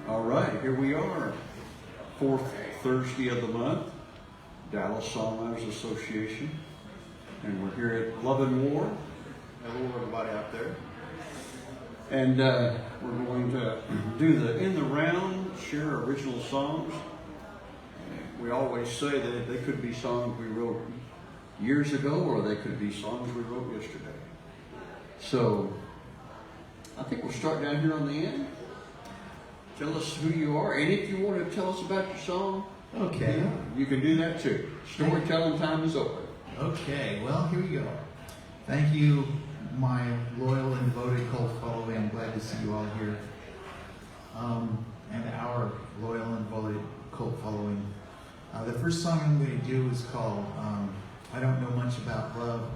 All right, here we are, fourth Thursday of the month, Dallas Songwriters Association, and we're here at Love and War. Hello, everybody out there. And we're going to do the in the round, share original songs. We always say that they could be songs we wrote years ago, or they could be songs we wrote yesterday. So I think we'll start down here on the end. Tell us who you are, and if you want to tell us about your song, Okay. you can do that too. Storytelling time is open. Okay, well, here we go. Thank you, my loyal and devoted cult following. I'm glad to see you all here. And our loyal and devoted cult following. The first song I'm going to do is called I Don't Know Much About Love.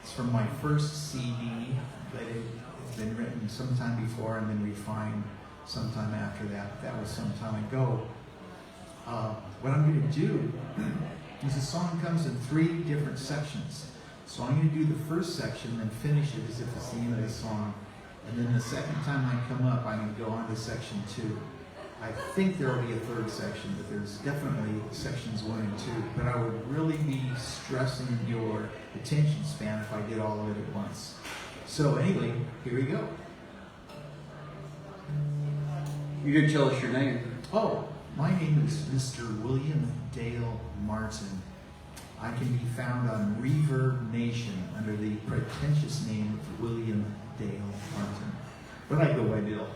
It's from my first CD that had been written sometime before and then refined sometime after that. That was some time ago. What I'm going to do is the song comes in 3 different sections. So I'm going to do the first section and finish it as if it's the end of the song. And then the second time I come up, I'm going to go on to section 2. I think there will be a third section, but there's definitely sections 1 and 2. But I would really be stressing your attention span if I did all of it at once. So anyway, here we go. You didn't tell us your name. Oh, my name is Mr. William Dale Martin. I can be found on Reverb Nation under the pretentious name of William Dale Martin. But I go by Dale.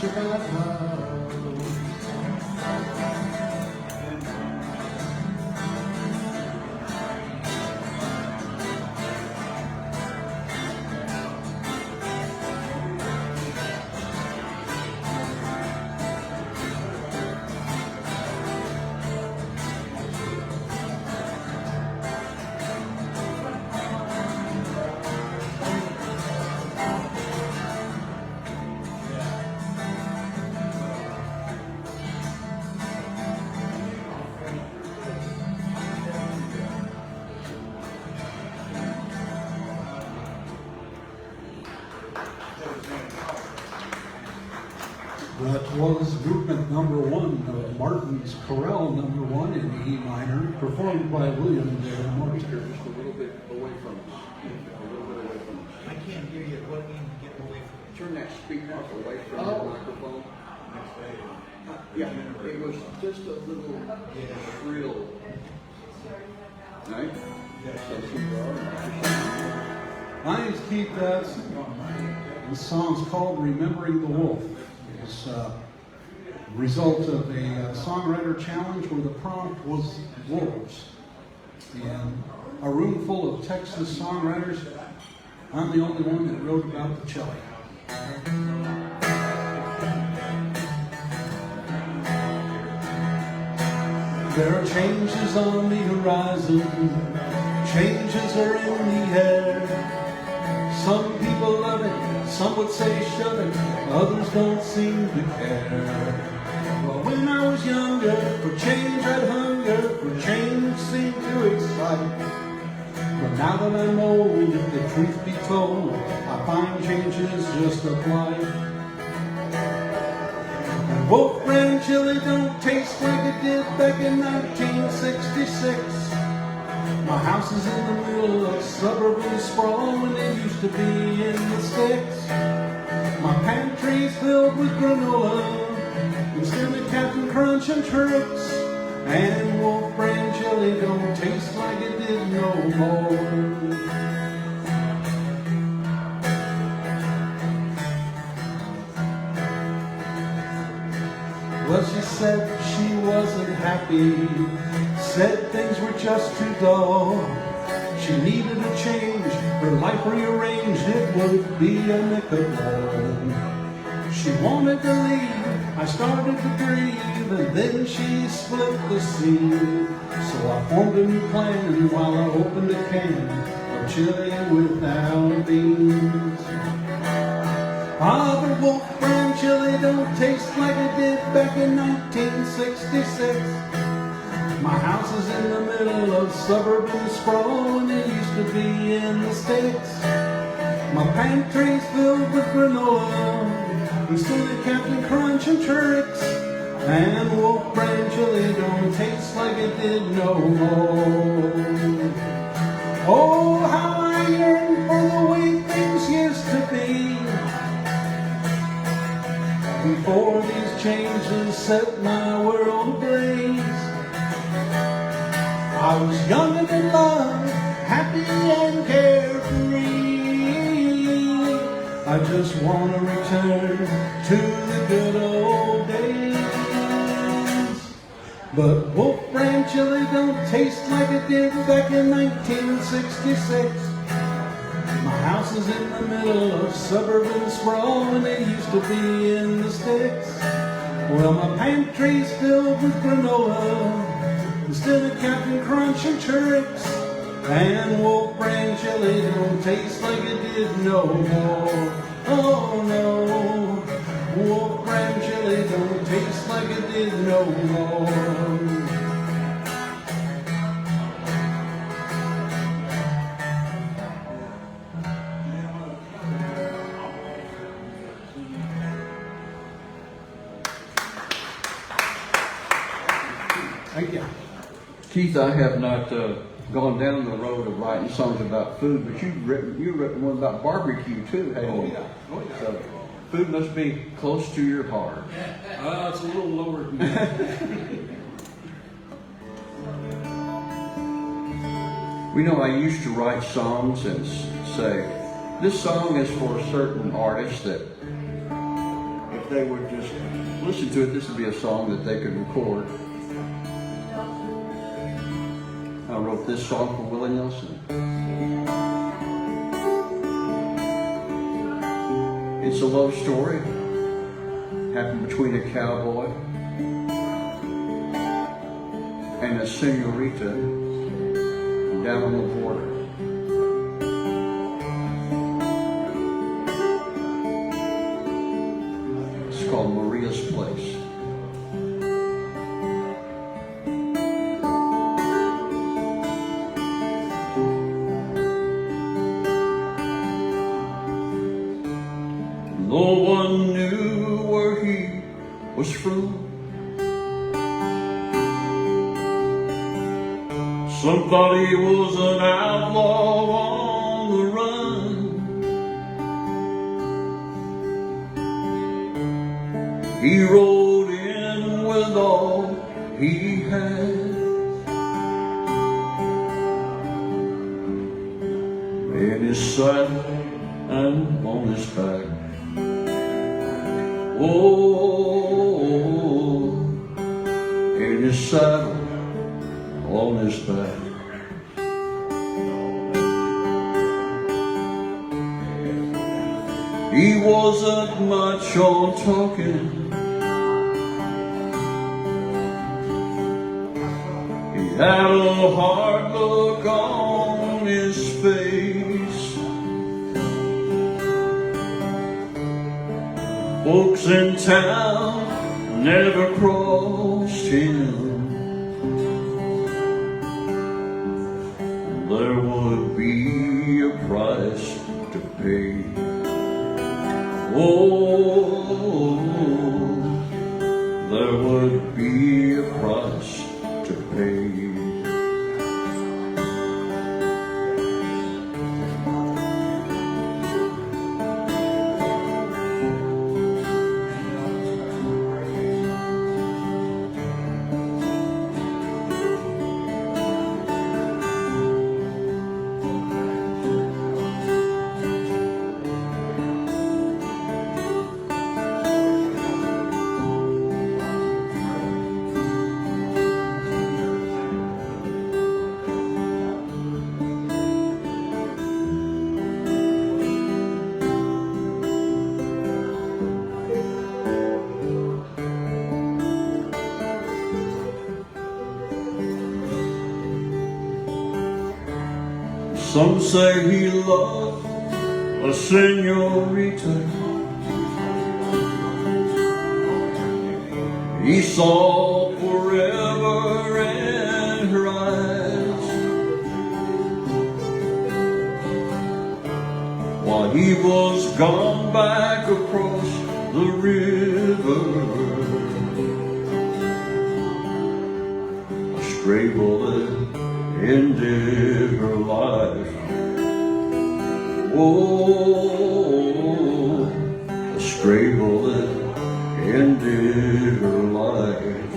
much about love. That was movement number 1 of Martin's Chorale number 1 in E minor, performed by William Dale Martin. Just a little bit away from us. A little bit away from us. I can't hear you. What do you mean get away from Turn that speaker away from the microphone. Yeah, it was just a little shrill. Right? My name is Keith Dodson. The song's called Remembering the Wolf. It's a result of a songwriter challenge where the prompt was wolves. In a room full of Texas songwriters, I'm the only one that wrote about the chili. There are changes on the horizon, changes are in the air. Some people love it, some would say shove it, others don't seem to care. Well, when I was younger, for change I'd hunger, for change seemed to excite. But now that I'm old, if the truth be told, I find changes just a blight. And Wolf Brand chili don't taste like it did back in 1966. My house is in the middle of suburban sprawl when it used to be in the sticks. My pantry's filled with granola instead of Captain Crunch and Tricks. And Wolf Brand chili don't taste like it did no more. Well, she said she wasn't happy, said things were just too dull. She needed a change, her life rearranged, it would be a nickel. She wanted to leave, I started to grieve, and then she split the scene. So I formed a new plan while I opened a can of chili without beans. Ah, the Wolf Brand chili don't taste like it did back in 1966. My house is in the middle of suburban sprawl and it used to be in the sticks. My pantry's filled with granola instead of Captain Crunch and Tricks. And Wolf Brand chili don't taste like it did no more. Oh, how I yearn for the way things used to be before these changes set my world ablaze. I was young and in love, happy and carefree. I just want to return to the good old days. But Wolf Brand chili don't taste like it did back in 1966. My house is in the middle of suburban sprawl and it used to be in the sticks. Well, my pantry's filled with granola instead of Captain Crunch and Tricks. And Wolf Brand chili don't taste like it did no more. Oh no, Wolf Brand chili don't taste like it did no more. Thank you. Keith, I have not gone down the road of writing songs about food, but you've written one about barbecue too, haven't you? Oh yeah. So, food must be close to your heart. It's a little lower than that. We know I used to write songs and say, this song is for a certain artist that if they would just listen to it, this would be a song that they could record. I wrote this song for Willie Nelson. It's a love story, happened between a cowboy and a senorita down on the border. It's called Maria's Place. No one knew where he was from. Somebody was an outlaw on the run. He rode in with all he had, in his saddle and on his back. Oh, in his saddle, on his back. He wasn't much on talking. He had a hard look on his face. Folks in town never crossed him. There would be a price to pay. Oh, there would be a price to pay. Some say he loved a senorita. He saw forever in her eyes, while he was gone back across the river. A stray bullet ended her life. Oh, a stray bullet ended her life.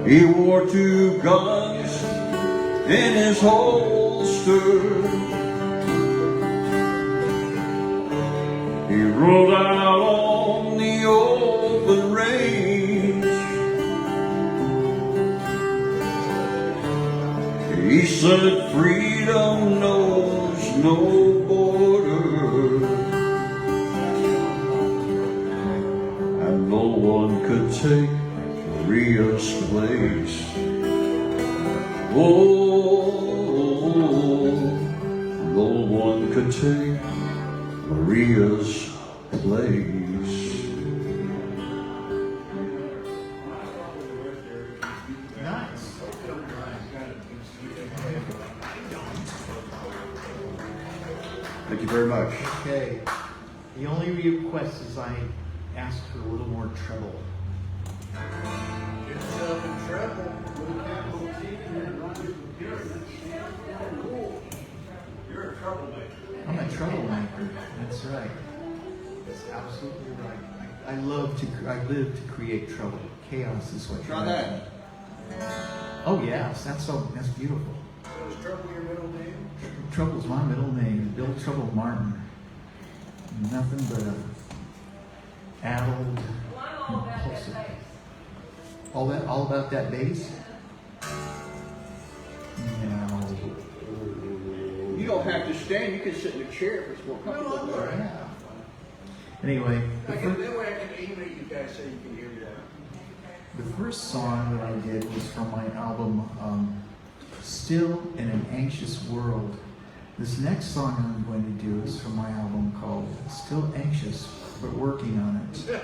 He wore two guns in his holster. He rode out on the open range. He said freedom knows no border, and no one could take Maria's place. Oh, no one could take Maria's place. Nice. Thank you very much. Okay. The only request is I ask for a little more treble. Get yourself in trouble with a capital T and run your computer. Cool. You're a troublemaker. I'm a troublemaker. That's right. That's absolutely right. I live to create trouble. Chaos is what. Try that. Oh yes, that's beautiful. So is Trouble your middle name? Trouble's my middle name. Bill Trouble Martin. nothing but a addled, impulsive. All about that bass? No. You don't have to stand, you can sit in a chair if it's more comfortable. Yeah. Anyway, That way I can aim at you guys so you can hear me. the first song that I did was from my album, Still in an Anxious World. This next song I'm going to do is from my album called Still Anxious, but Working on It.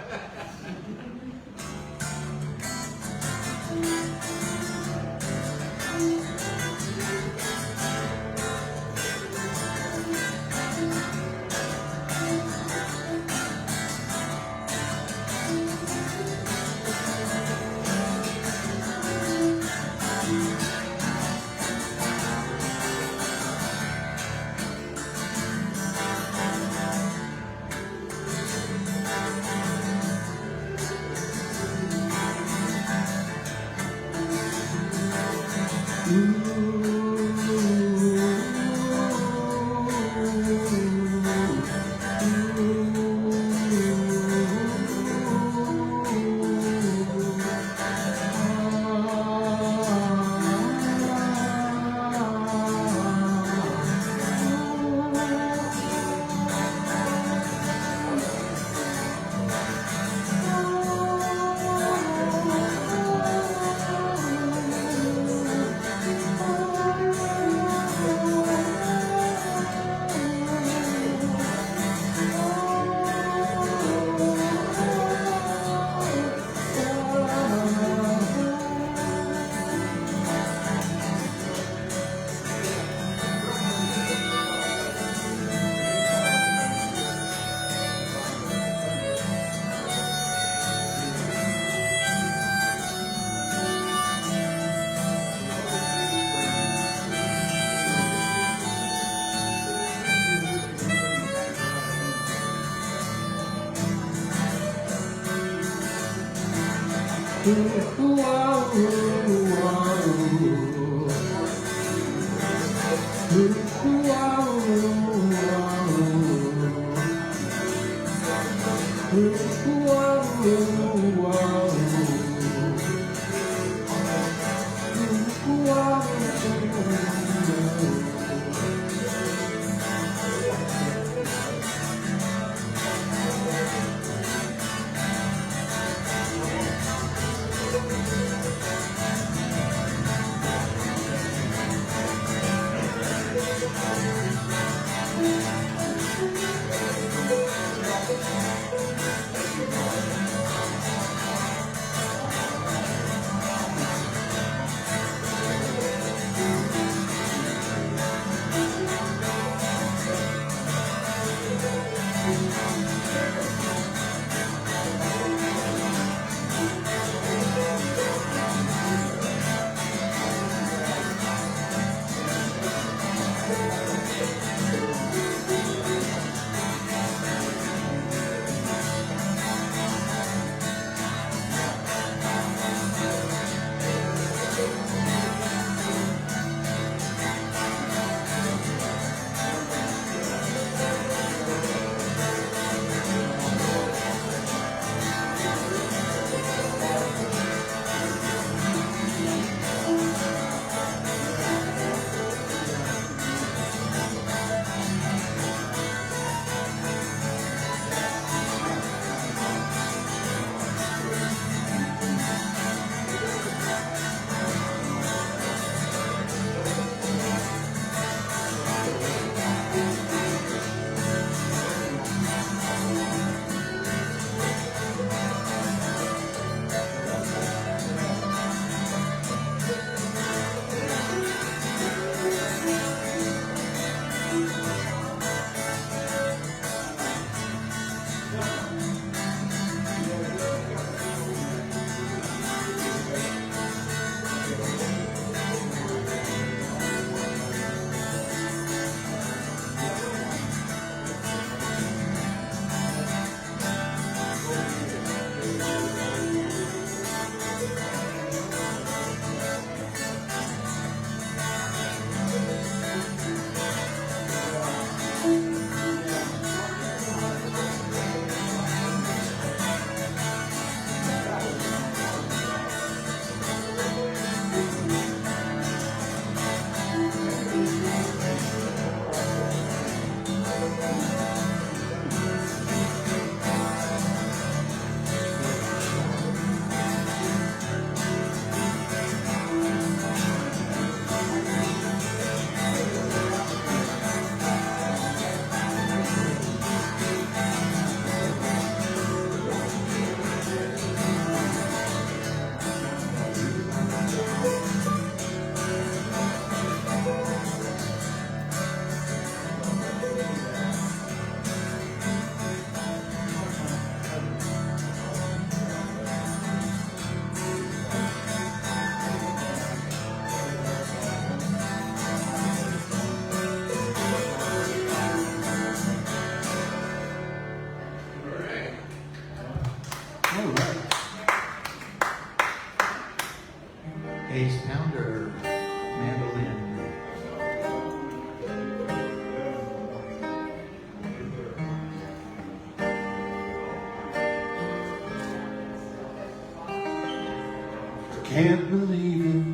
can't believe it.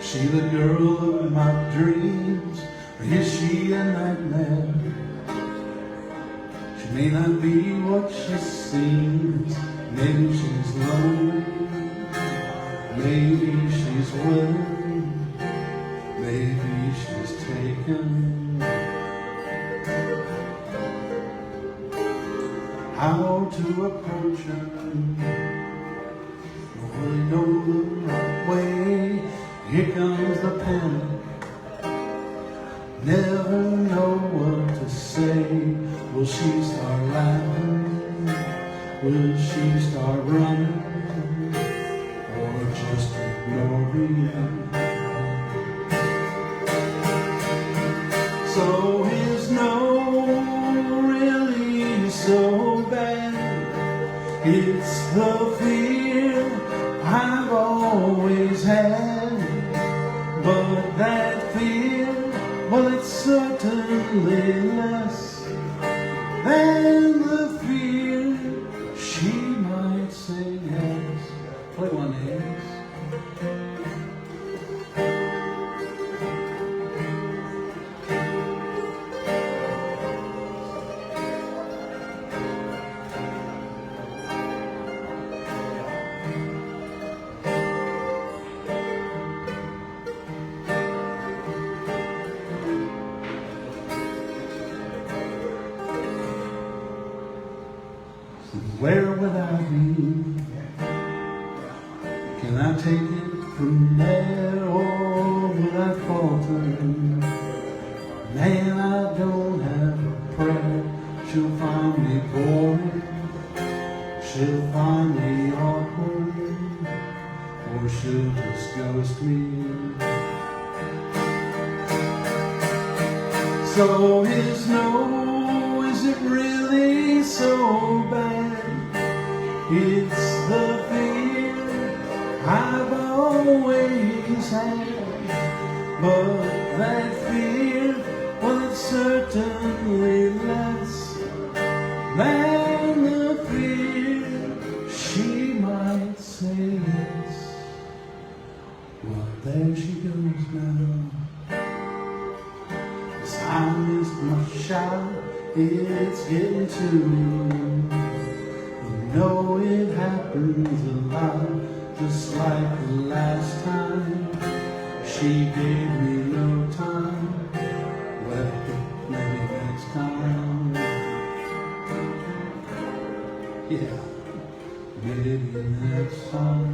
She the girl of my dreams, or is she a nightmare? She may not be what she seems. Maybe she's lonely, maybe she's worried, maybe she's taken. How to approach her? Don't really know the right way. Here comes the panic. Never know what to say. Will she start laughing? Will she start running? Or just ignore me? So is no really so bad. It's the fear I've always had. But that fear, well, it's certainly less than the fear she might say yes. Play one, yes. Where would I be? Can I take it from there, or would I falter? Man, I don't have a prayer. She'll find me boring, she'll find me awkward, or she'll just ghost me. So is it really so bad? It's the fear I've always had. But that fear, well, it's certainly less than the fear she might say yes. Well, there she goes now. I missed my shot, it's getting to me. You know it happens a lot, just like the last time. She gave me no time, well, maybe next time. Yeah, maybe next time.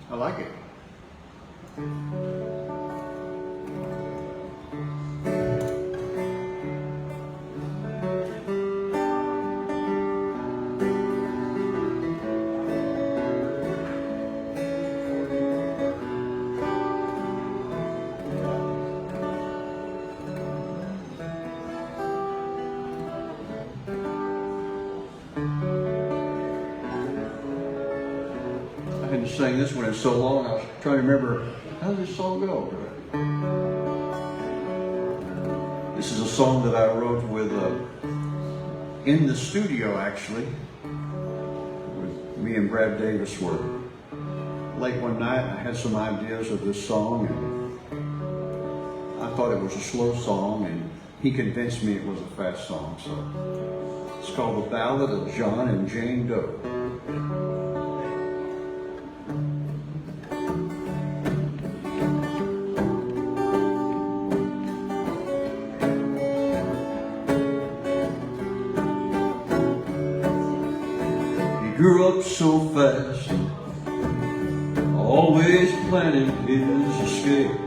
I like it. I hadn't sang this one in so long. I was trying to remember, how does this song go? This is a song that I wrote with in the studio, actually. With me and Brad Davis were late one night. I had some ideas of this song, and I thought it was a slow song, and he convinced me it was a fast song. So it's called The Ballad of John and Jane Doe. Grew up so fast, always planning his escape.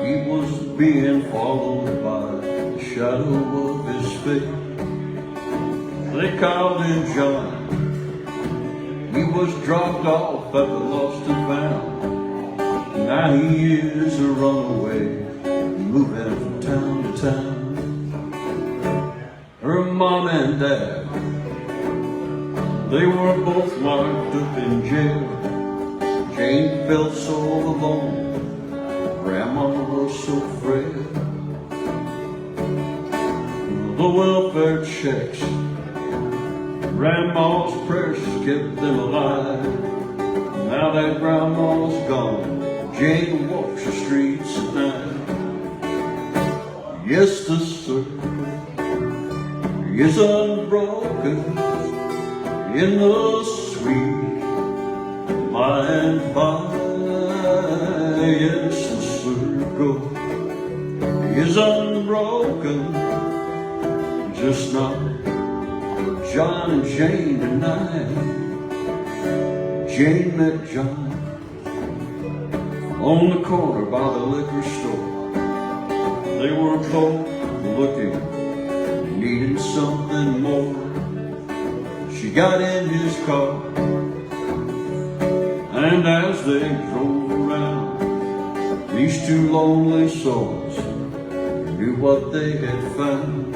He was being followed by the shadow of his fate. They called him John. He was dropped off at the lost and found. Now he is a runaway, moving from town to town. Her mom and dad, they were both locked up in jail. Jane felt so alone, Grandma was so frail. The welfare checks, Grandma's prayers kept them alive. Now that Grandma's gone, Jane walks the streets at night. Yes, the circle is unbroken in the sweet by and by. Yes, the circle is unbroken, just not John and Jane tonight. Jane met John on the corner by the liquor store. They were both looking, needing something more. She got in his car, and as they drove around, these two lonely souls knew what they had found.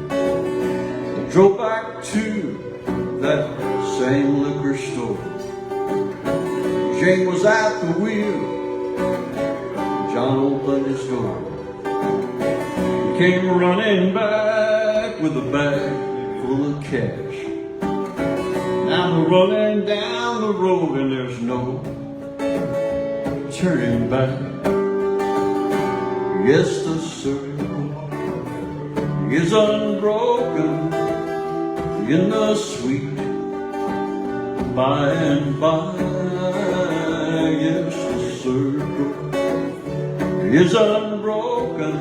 They drove back to that same liquor store. Jane was at the wheel. John opened his door. He came running back with a bag full of cash. Now they're running down the road and there's no turning back. Yes, the circle is unbroken in the sweet by and by. Yes, the circle is unbroken,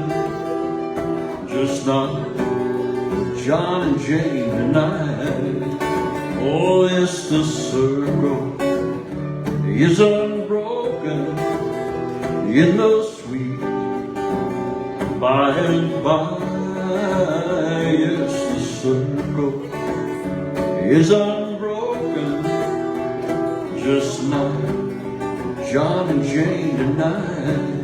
just not John and Jane tonight. Oh, yes, the circle is unbroken in the sweet by and by. Yes, the circle is unbroken, just not John and Jane tonight.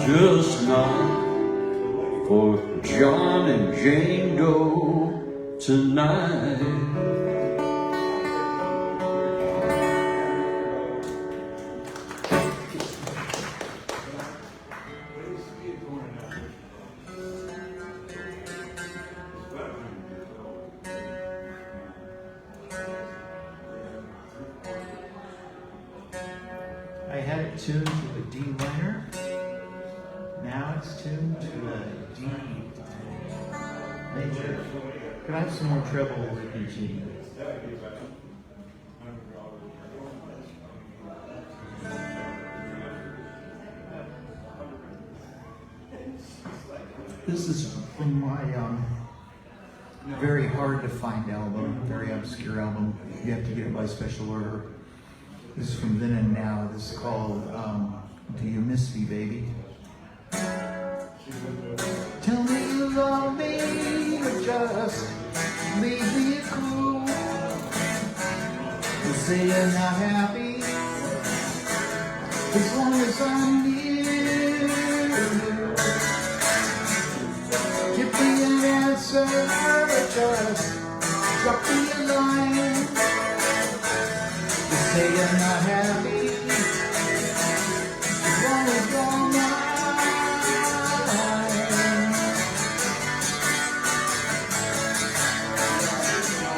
Just not for John and Jane Doe tonight. I had it tuned to a D minor. Now it's tuned to a D major. Could I have some more treble with the G? This is from my very hard to find album, very obscure album. You have to get it by special order. This is from Then and Now. This is called Do You Miss Me, Baby? Tell me you love me, or just leave me a clue. You say you're not happy, as long as I'm near you. Give me an answer, or just drop me a line. You say you're not happy, as long as you're mine.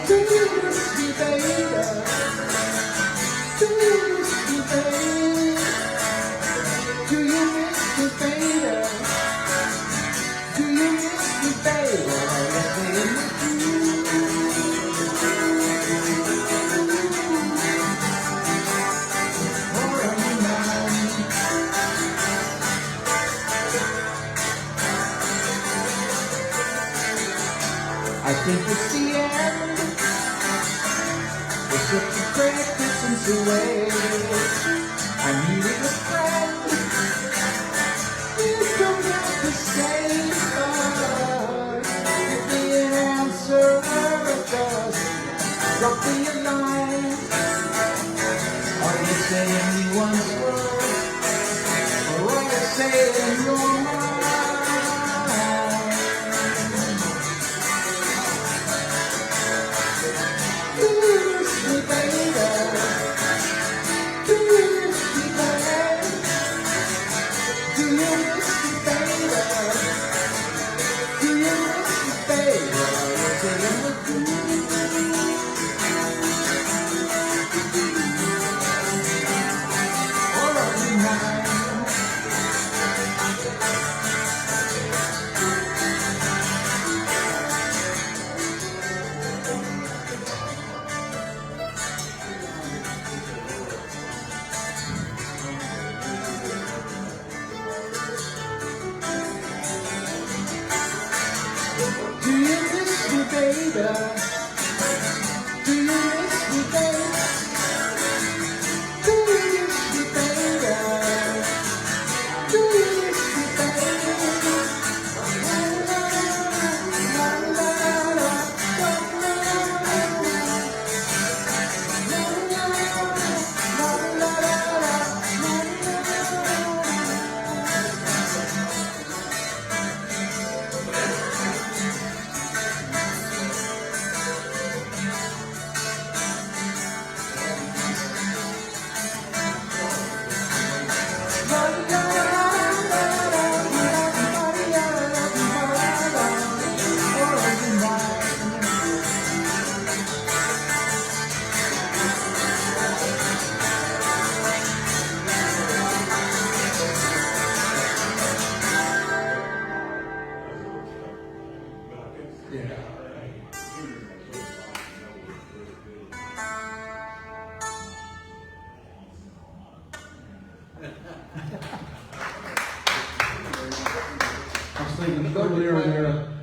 Do you miss me, baby? Do you miss me, baby? Do you miss me, baby? Do you miss me, baby? Are you staying with you? Or are you mine? I think it's the end. We're such a great distance away. I needed a friend. You don't have to say goodbye. Give me an answer, or just drop me a line. Are you saying you once were, or are you saying you're mine? Do you miss me, baby? Do you miss me, baby? Do you miss me, baby? Do you miss me, baby? Do you miss me, baby?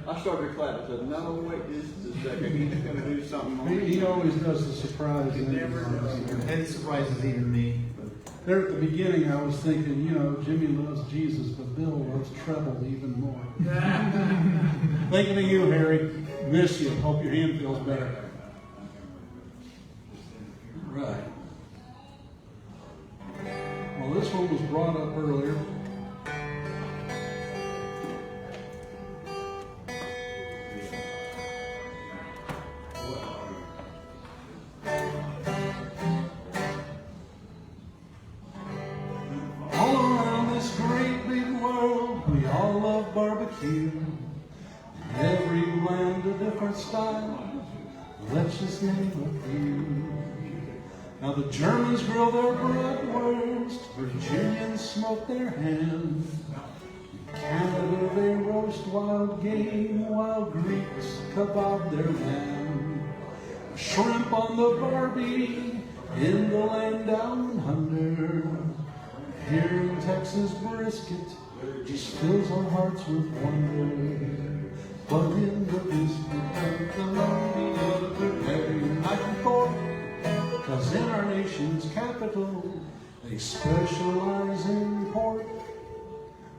I started clapping. I said, no, wait just a second. He's going to do something on He always does the surprise. And it surprises even me. There at the beginning, I was thinking, you know, Jimmy loves Jesus, but Bill loves treble even more. Thinking of you, Harry. Miss you. Hope your hand feels better. Right. Well, this one was brought up earlier. Barbecue. In every land a different style. Let's just name a few. Now the Germans grill their bratwurst, Virginians smoke their ham. In Canada they roast wild game, while Greeks kebab their lamb. Shrimp on the barbie, in the land down under. Here in Texas brisket just fills our hearts with wonder. But in the district of Columbia, they're united for, 'cause in our nation's capital, they specialize in pork.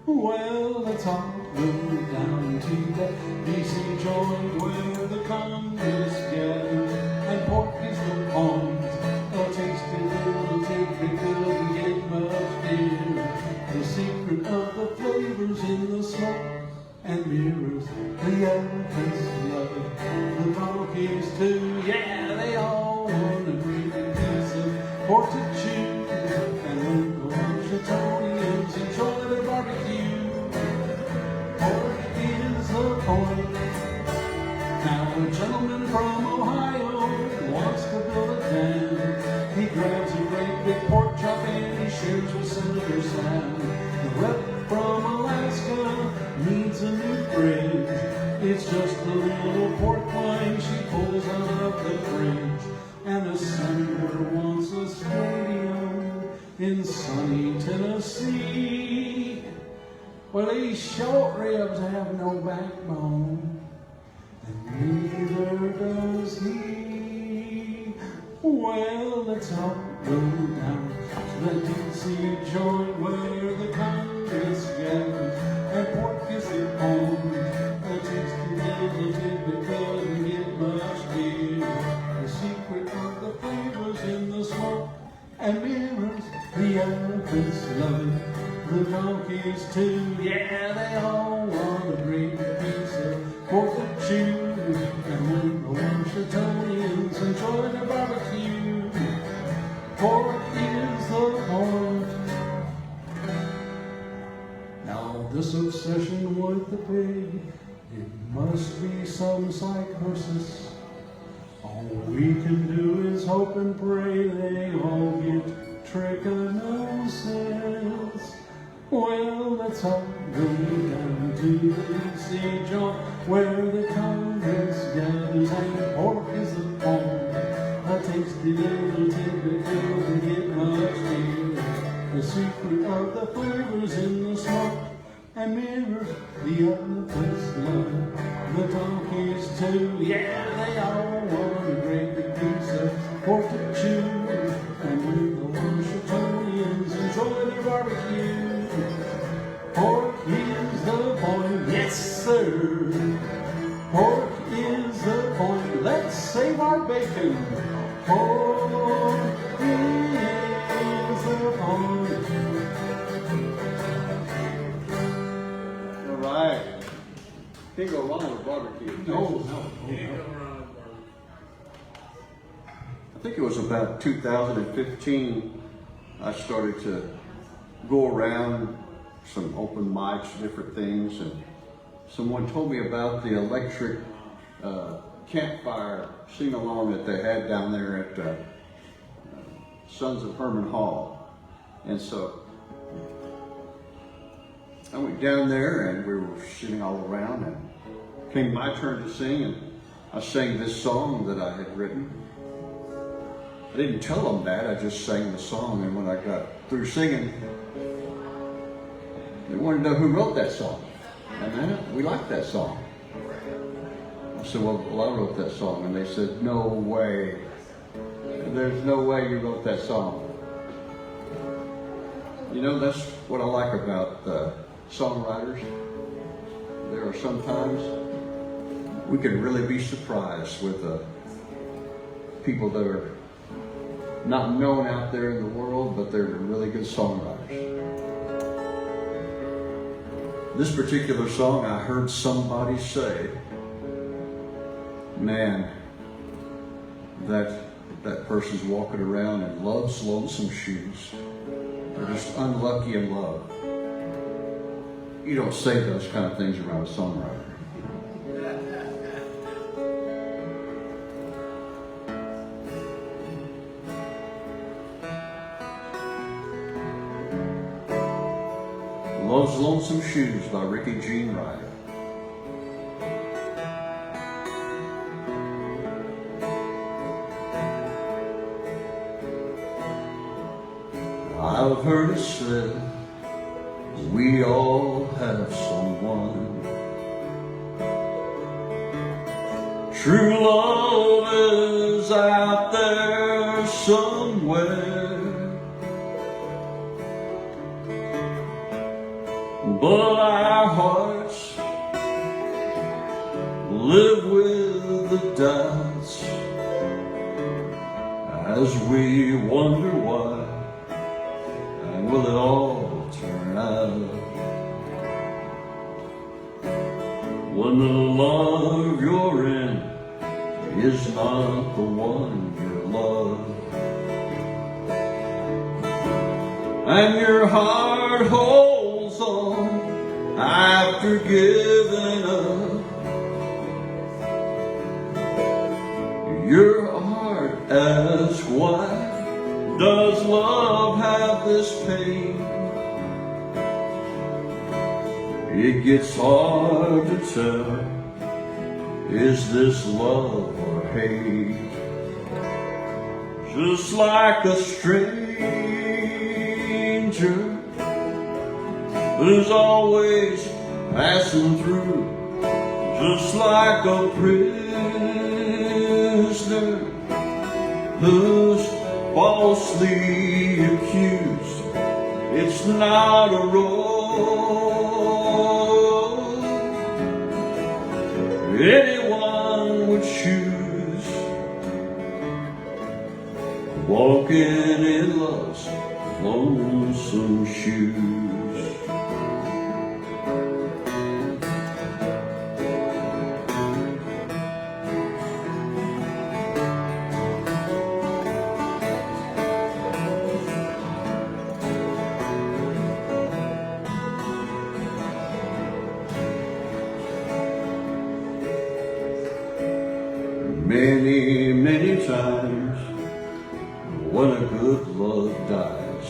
Well, let's all go down to that DC joint where the Congress gathers, and pork is the point. A tasty little tidbit couldn't get much dear. The secret of the flavors in the smoke and mirrors. The elephants love it, the donkeys too. Yeah, they all want a great piece of pork to chew. And when the Washingtonians enjoy their barbecue, pork is the point. Now a gentleman from Ohio wants to build a dam. He grabs a great big pork chop and he shares with Senator Sam. The rep from Alaska needs a new bridge. It's just a little pork line she pulls out of the fridge. And the senator wants a stadium in sunny Tennessee. Well, these short ribs have no backbone, and neither does he. Well, let's all go down to the DC joint where the Congress gathers, and pork is the only. A tasty little tidbit couldn't get much dear. The secret of the flavors in the smoke and mirrors. The elephants love it, the donkeys too. Yeah, they all want a great piece of pork to chew. And when the Washingtonians enjoy the barbecue, pork is the point. Now this obsession with the pig, it must be some psychosis. All we can do is hope and pray they all get trichinosis. Well, let's all go down to the DC joint where the Congress gathers, and pork is the point. A tasty little tidbit couldn't get much dear. The secret of the flavors in the smoke and mirrors the elephants love the donkeys too. Yeah, they all want a great big piece of pork to chew, and when the Washingtonians enjoy their barbecue, pork is the point, yes sir. Pork is the point. Let's save our bacon. Pork is the point. All right. Can't go wrong with barbecue. No. I think it was about 2015 I started to go around some open mics, different things, and someone told me about the electric campfire sing-along that they had down there at Sons of Herman Hall. And so I went down there and we were sitting all around, and it came my turn to sing, and I sang this song that I had written. I didn't tell them that, I just sang the song, and when I got through singing, they wanted to know who wrote that song. And then we liked that song. I said, well, I wrote that song. And they said, no way. There's no way you wrote that song. You know, that's what I like about songwriters. There are sometimes we can really be surprised with people that are not known out there in the world, but they're really good songwriters. This particular song, I heard somebody say, man, that person's walking around in love's lonesome shoes. They're just unlucky in love. You don't say those kind of things around a songwriter. Love's Lonesome Shoes by Rickey Jean Wright. I've heard it said we all have someone. True love is out there somewhere, but our hearts live with the doubts as we wonder why, and will it all turn out? When the love you're in is not the one you love, and your heart holds on after giving up, your heart asks, why does love have this pain? It gets hard to tell, is this love or hate? Just like a stranger who's always passing through, just like a prisoner who's falsely accused. It's not a road anyone would choose, walking in love's lonesome shoes. Many, many times when a good love dies,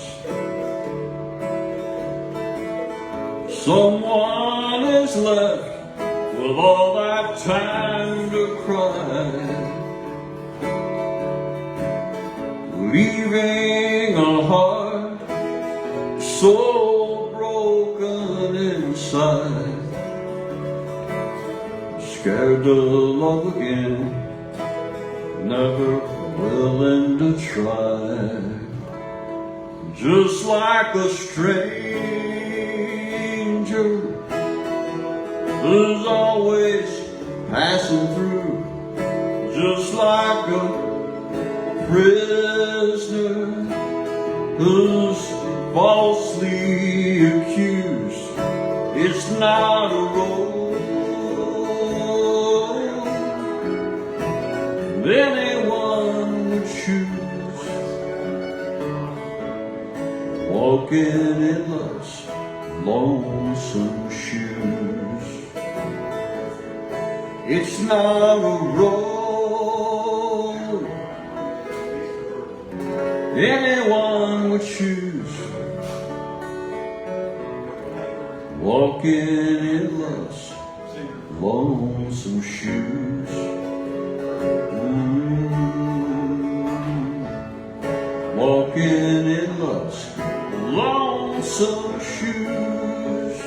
someone is left with all that time to cry, leaving a heart so broken inside. inside, scared to love again, never willing to try. Just like a stranger who's always passing through, just like a prisoner who's falsely accused. It's not a road anyone would choose, walking in love's lonesome shoes. It's not a road anyone would choose, walking in love's lonesome shoes. Walking in love's lonesome shoes.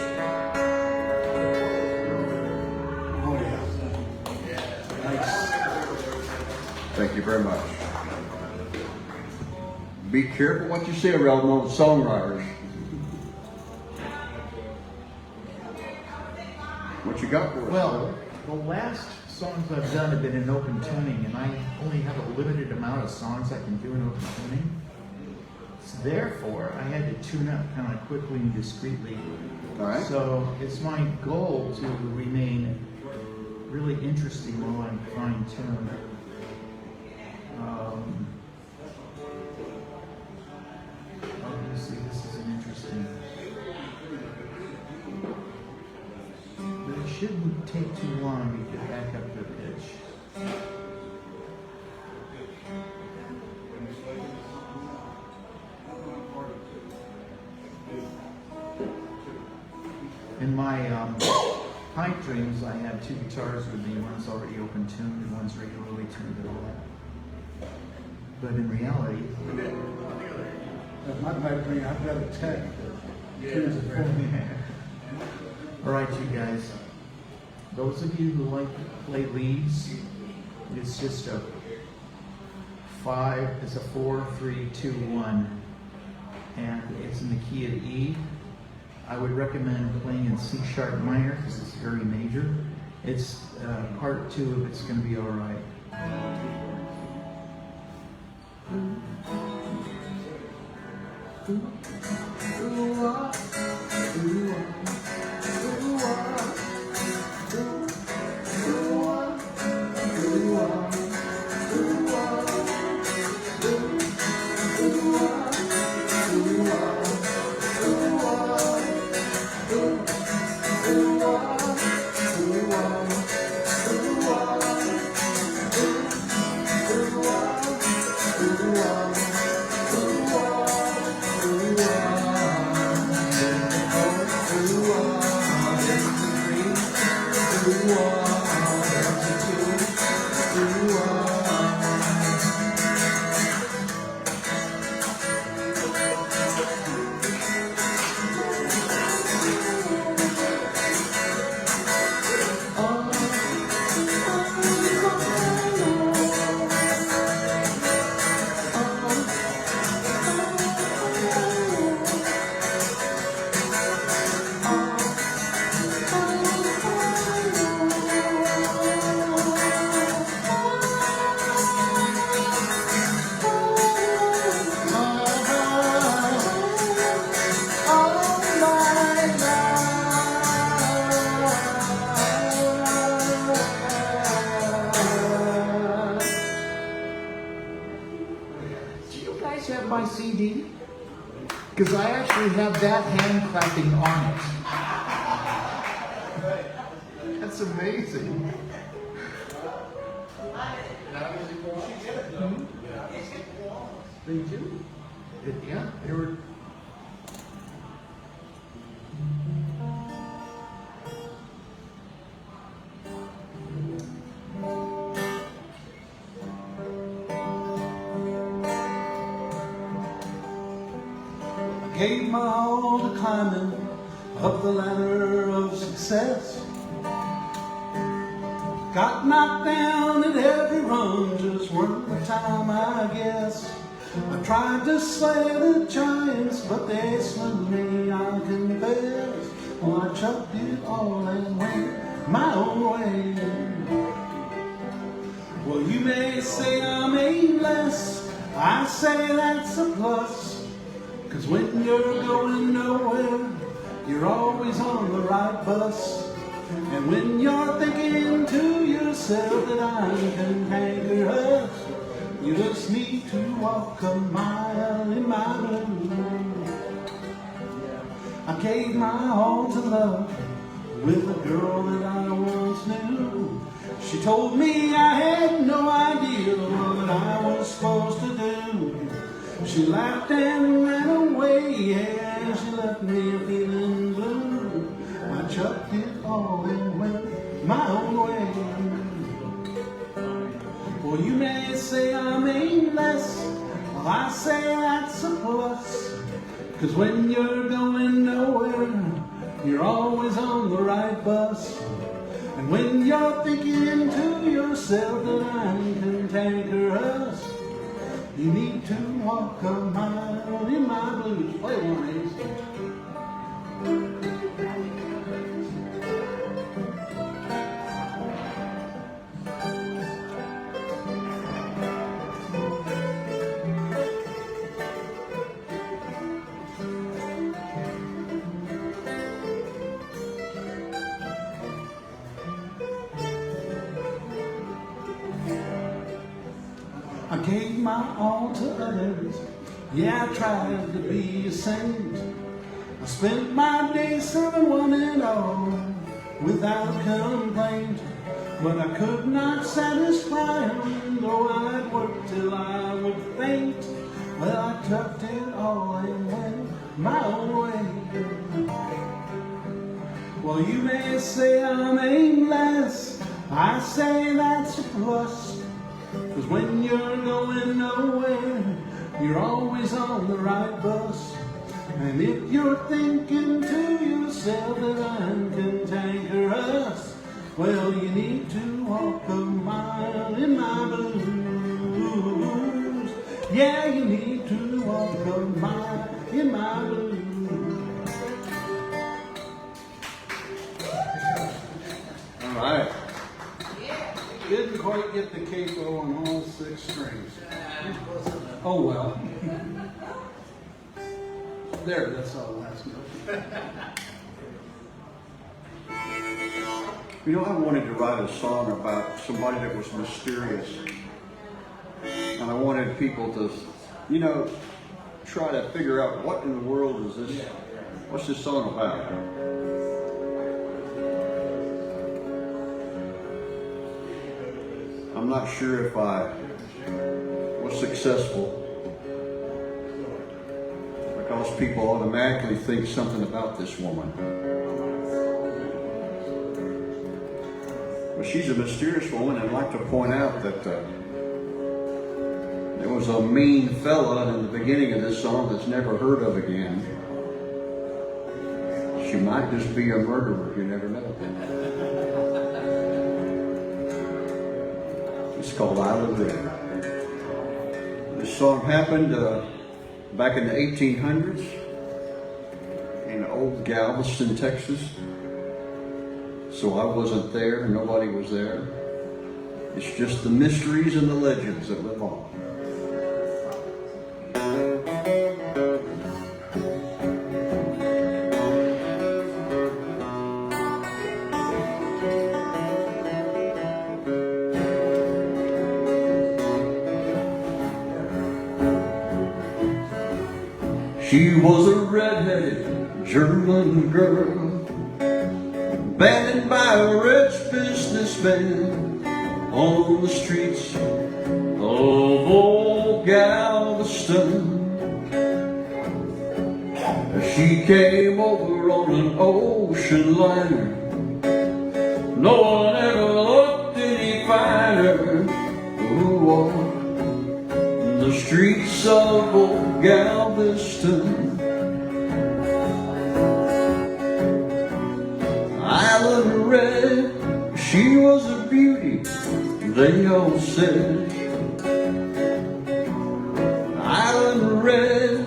Oh yeah. Nice. Thank you very much. Be careful what you say around those songwriters. What you got for us? Well, the last songs I've done have been in open tuning, and I only have a limited amount of songs I can do in open tuning. So therefore, I had to tune up kind of quickly and discreetly. All right. So it's my goal to remain really interesting while I'm fine tuned. Obviously, this is an interesting. But it shouldn't take too long to get back up to pitch. In my pipe dreams, I have two guitars with me. One's already open tuned and one's regularly tuned and all that. But in reality, My pipe dream, I've got a tech that tunes it for me. all right, you guys. Those of you who like to play leads, it's just a 5. It's a 4-3-2-1, and it's in the key of E. I would recommend playing in C sharp minor because it's very major. It's part 2 of It's Gonna Be All Right. My CD? Because I actually have that hand clapping on it. That's amazing. They do? Yeah, they were. Gave my all to climbing, I up the ladder of success. Got knocked down at every rung, just weren't the time, I guess. I tried to slay the giants, but they slew me, I confess. Well, I chucked it all and went my own way. Well, you may say I'm aimless, I say that's a plus. 'Cause when you're going nowhere, you're always on the right bus. And when you're thinking to yourself that I cantankerous, you just need to walk a mile in my blues. I gave my all to love with a girl that I once knew. She told me I had no idea what I was supposed to do. She laughed and ran away, and she left me feeling blue. I chucked it all and went my own way. Well, you may say I'm aimless, well, I say that's a plus. 'Cause when you're going nowhere, you're always on the right bus. And when you're thinking to yourself that I'm cantankerous, you need to walk a mile in my blues. Play one, Ace. I gave my all to others, yeah, I tried to be a saint. I spent my days serving one and all without complaint. But I could not satisfy them, though I'd work till I would faint. Well, I tucked it all and went my own way. Well, you may say I'm aimless, I say that's a plus. 'Cause when you're going nowhere, you're always on the right bus. And if you're thinking to yourself that I'm cantankerous, well, you need to walk a mile in my blues. Yeah, you need to walk a mile in my blues. All right. Didn't quite get the capo on all 6 strings. Oh well. There, that's all last note. You know, I wanted to write a song about somebody that was mysterious. And I wanted people to, you know, try to figure out what in the world is this, what's this song about? I'm not sure if I was successful because people automatically think something about this woman. But she's a mysterious woman, and I'd like to point out that there was a mean fella in the beginning of this song that's never heard of again. She might just be a murderer, you never know. It's called I Live There. This song happened back in the 1800s in old Galveston, Texas. So I wasn't there, nobody was there. It's just the mysteries and the legends that live on. She was a red-headed German girl, abandoned by a rich businessman on the streets of old Galveston. She came over on an ocean liner. No one ever looked any finer. Ooh, on the streets of old Galveston. Red, she was a beauty, they all said. Island Red,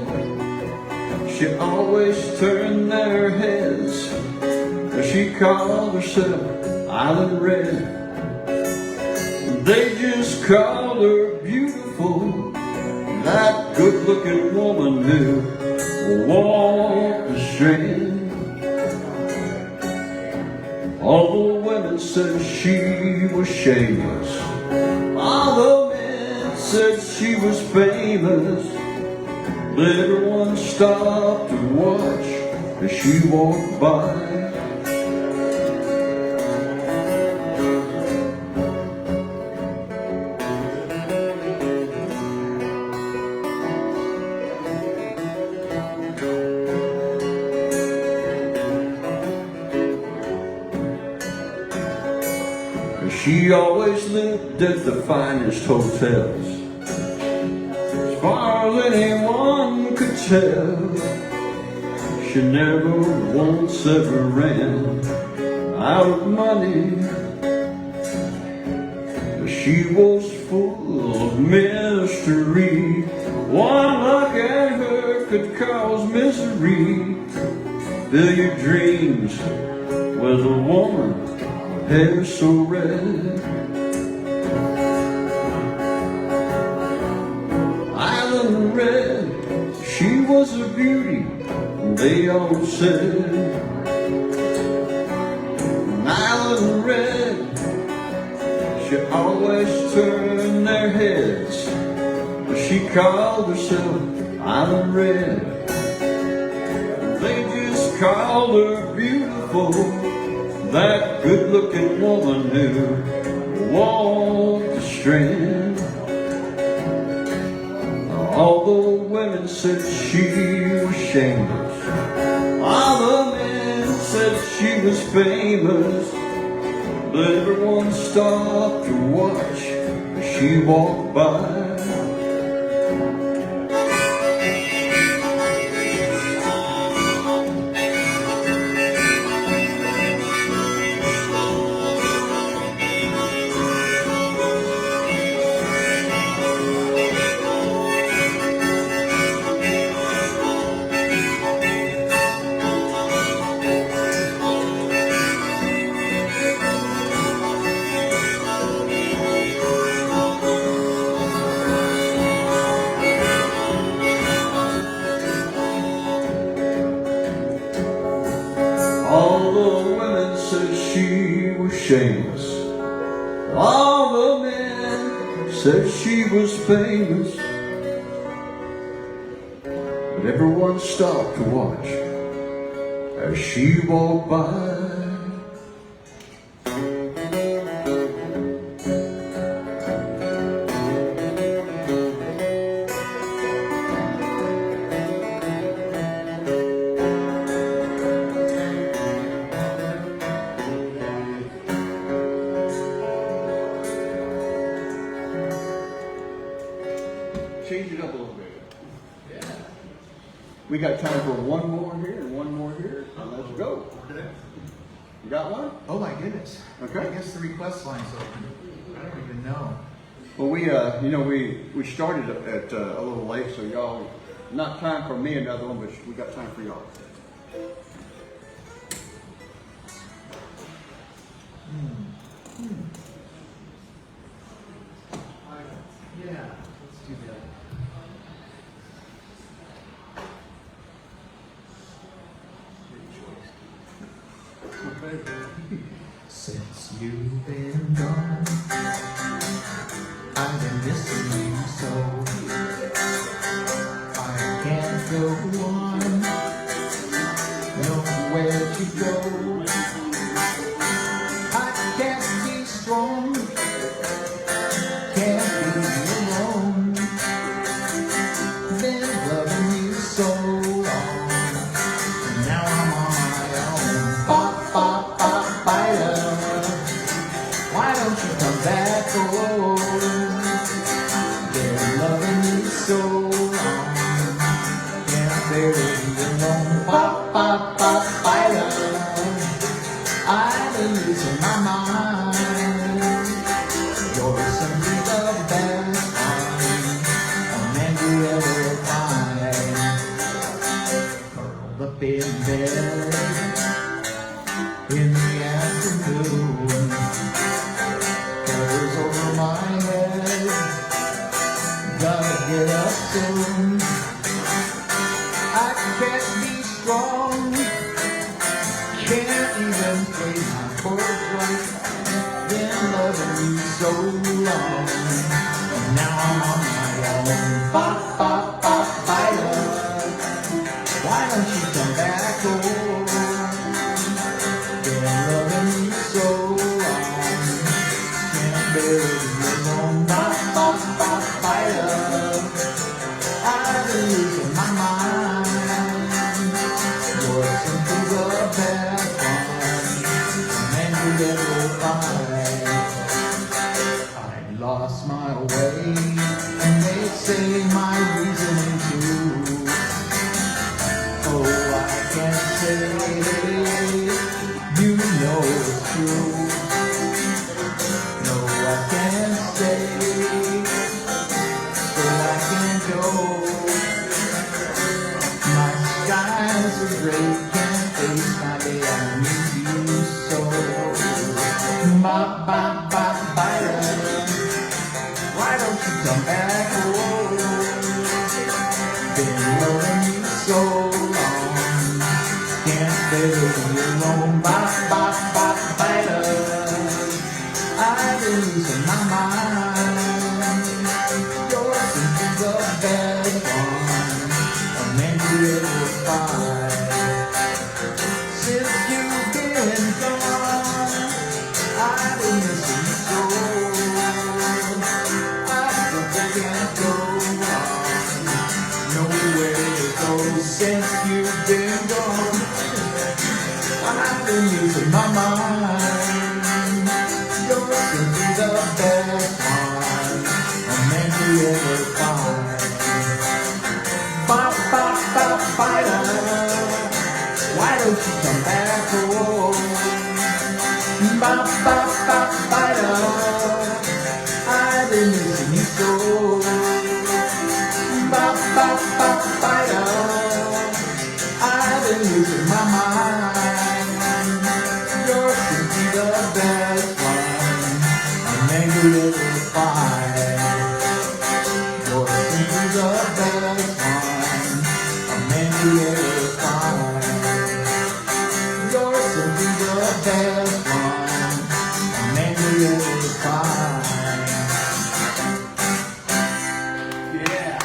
she always turned their heads. She called herself Island Red. They just called her beautiful, that good-looking woman who walked the strand. All the women said she was shameless. All the men said she was famous. But everyone stopped to watch as she walked by. She always lived at the finest hotels, as far as anyone could tell. She never once ever ran out of money. She was full of mystery. One look at her could cause misery. Fill your dreams with a woman, hair so red. Island Red, she was a beauty, they all said. Island Red, she always turned their heads. She called herself Island Red. They just called her beautiful, that good-looking woman who walked the strand. All the women said she was shameless. All the men said she was famous. But everyone stopped to watch as she walked by. All the women said she was shameless. All the men said she was famous. But everyone stopped to watch as she walked by. Change it up a little bit. Yeah. We got time for one more here and one more here. Let's go. Okay. You got one? Oh my goodness. Okay. I guess the request line's open. I don't even know. Well, we started at a little late, so y'all, not time for me another one, but we got time for y'all. Yeah, let's do that. Since you've been gone, I've been missing you so. I can't go on, nowhere to go. I can't be strong, can't be alone. Been loving you so long, and now I'm on my own. Bop, bop, bop, biter. Why don't you come back home? Been loving you so long, can't bear to be alone. Bop, bop, bop, biter. losing my mind. You're simply the best one a man could ever find. Curled up in bed in the afternoon, covers over my head, gotta get up soon. I can't be strong, can't even play my chords right. Been loving you so long, and now I'm on my own. Bop, bop, bop, fighter, why don't you come back home? Been loving you so long, can't bear to be alone. Bop, bop, bop, fighter, I've been losing my mind. You're simply the best one a man could ever find. I lost my way, and they say my reasoning too. Oh, I can't say, you know it's true. No, I can't stay, so I can't go. My skies are gray, can't face my day, I need you so. Bop, bop, bop, bite. Why don't you come back home? Been loving you so long, can't bear to be alone. Bop, bop, bop, bite. I've been losing my mind. You're simply the best one a man could ever find. Since you've been gone, I've been missing you so. I can't go on, nowhere to go. Since you've been gone, I've been losing my mind. You're simply the best one a man could ever find. Bop, bop, bop, fighter, why don't you come back home? Bop, bop, bop, fighter, I've been missing you so. Bop, bop, bop, fighter, I've been losing my mind. You're simply the best one a man could ever find. You're simply the best one a man could ever find. You're simply the best one a man could ever find. Yeah.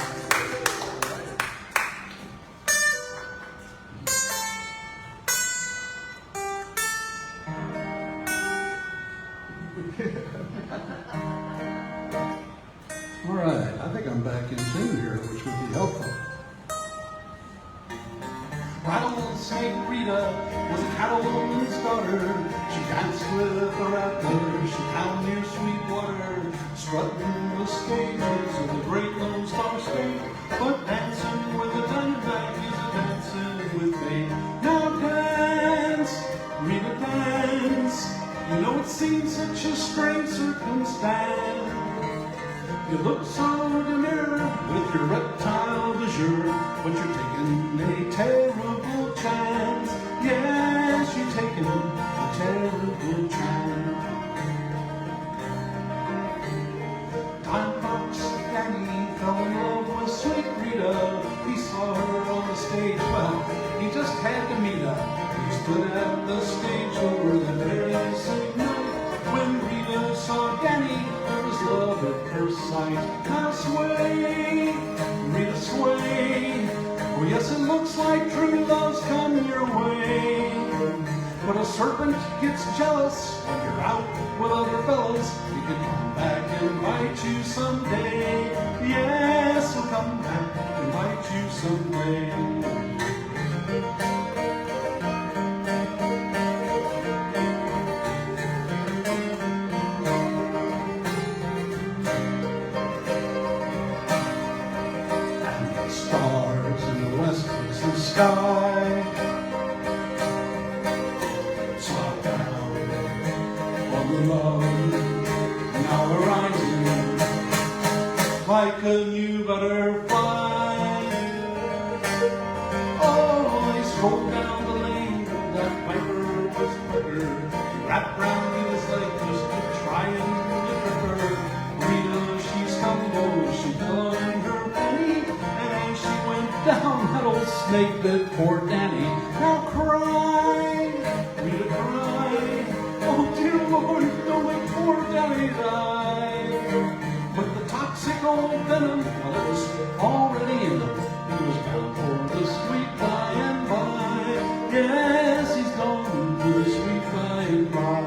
All right, I think I'm back in tune here, which would be helpful. Wild Snake Rita was a cattlewoman's daughter. She danced with the rattlers, she found near Sweetwater, strutting the stages of the great Lone Star State. But dancing with the Diamondback is a dancing with fate. Now dance, Rita, dance. You know it seems such a strange circumstance. You look so demure with your reptile de jour, but you're taking a terrible chance. Yes, you're taking a terrible chance. Time Fox Danny fell in love with sweet Rita. He saw her on the stage, well, he just had to meet her. He stood at the stage over the very same night. When Rita saw Danny, there was love at first sight. Now sway, Rita, sway. Oh yes, it looks like true love's come your way. But a serpent gets jealous when you're out with other fellas. He can come back and bite you someday. Yes, he'll come back and bite you someday. Stars in the west Texas sky slide down the love now arising like a new butterfly. Oh, they strolled down the lane, that piper was quicker, wrapped round his leg just to try and lift her. Rita, she stumbled, she flung her penny, and as she went down, that old snake bit poor Danny. Now cry, Rita, cry, oh dear Lord, don't let poor Danny die. But the toxic old venom, well, it was already in him. He was bound for the sweet by and by. Yes, he's gone to the sweet by and by.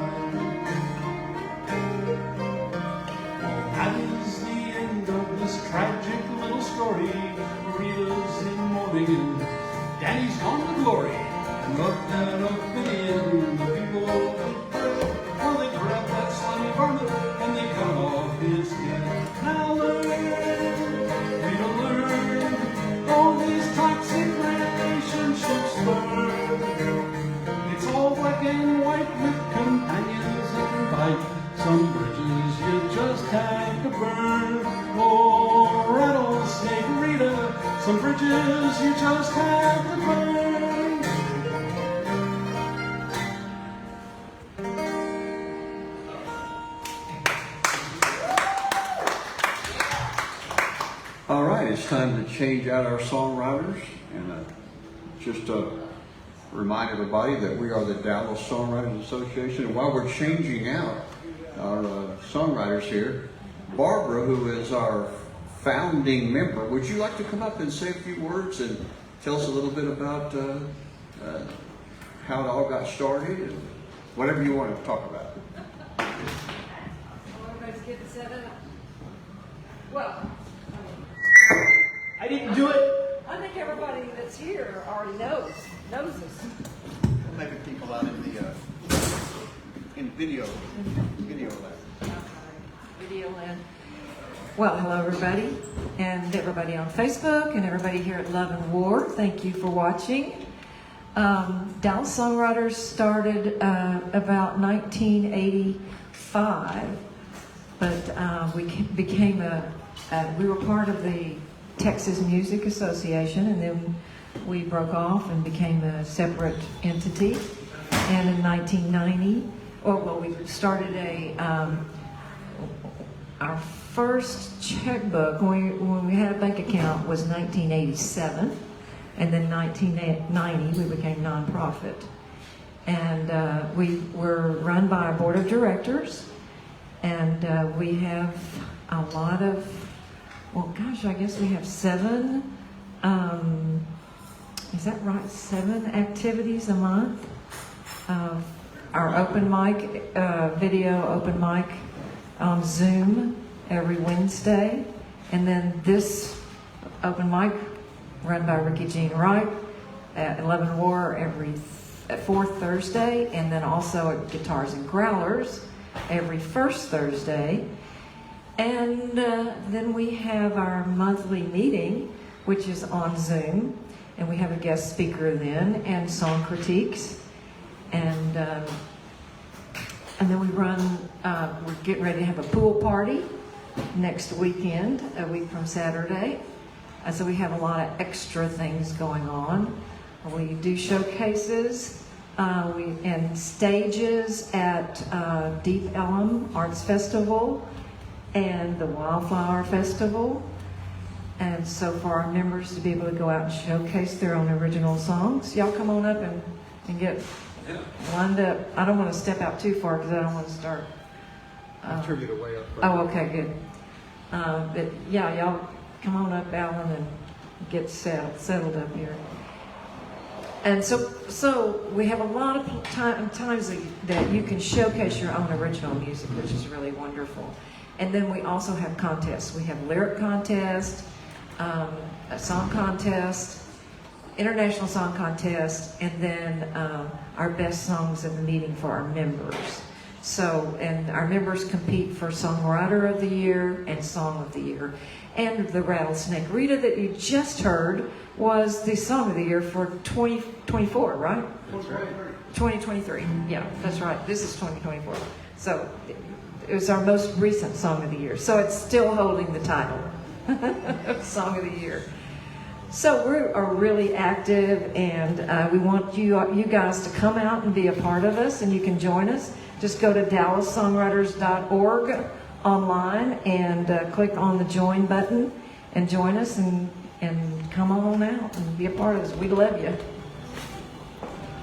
That is the end of this tragic little story. Rita's in mourning and Danny's gone to glory. And up and up in the end, the people would pray. Well, they grab that slimy varmint and they cut off his head. Now learn, Rita, learn, all these toxic relationships burn. It's all black and white with companions and bite. Some bridges you just have to burn. Oh, rattlesnake Rita, some bridges you just have to burn. All right, it's time to change out our songwriters, and just remind everybody that we are the Dallas Songwriters Association. And while we're changing out our songwriters here, Barbara, who is our founding member, would you like to come up and say a few words and tell us a little bit about how it all got started and whatever you want to talk about? Everybody's getting set up. Well, I didn't do it. I think everybody that's here already knows us. Maybe people out in the video land. Video land. Well, hello everybody, and everybody on Facebook, and everybody here at Love and War. Thank you for watching. Dallas Songwriters started about 1985, but we became we were part of the Texas Music Association, and then we broke off and became a separate entity. And in 1990, we started our first checkbook when we had a bank account was 1987, and then 1990 we became nonprofit, and we were run by a board of directors, and we have a lot of, I guess we have 7, is that right, 7 activities a month. Our open mic, video open mic on Zoom every Wednesday, and then this open mic run by Rickey Jean Wright at 11 War every 4th Thursday, and then also at Guitars and Growlers every 1st Thursday. And then we have our monthly meeting, which is on Zoom, and we have a guest speaker then, and song critiques. And then we run, we're getting ready to have a pool party next weekend, a week from Saturday. So we have a lot of extra things going on. We do showcases and stages at Deep Ellum Arts Festival and the Wildflower Festival. And so for our members to be able to go out and showcase their own original songs, y'all come on up and get lined up. I don't want to step out too far because I don't want to start. I'll turn it away up. Oh, okay, good. But yeah, y'all come on up, Alan, and get settled up here. And so we have a lot of times that you can showcase your own original music, which is really wonderful. And then we also have contests. We have lyric contest, a song contest, international song contest, and then our best songs of the meeting for our members. So, and our members compete for Songwriter of the Year and Song of the Year. And the Rattlesnake Rita that you just heard was the Song of the Year for 2024, right? That's right. 2023, yeah, that's right. This is 2024. So it was our most recent Song of the Year. So it's still holding the title of Song of the Year. So we are really active, and we want you guys to come out and be a part of us, and you can join us. Just go to DallasSongwriters.org online and click on the join button and join us and come on out and be a part of us. We love you.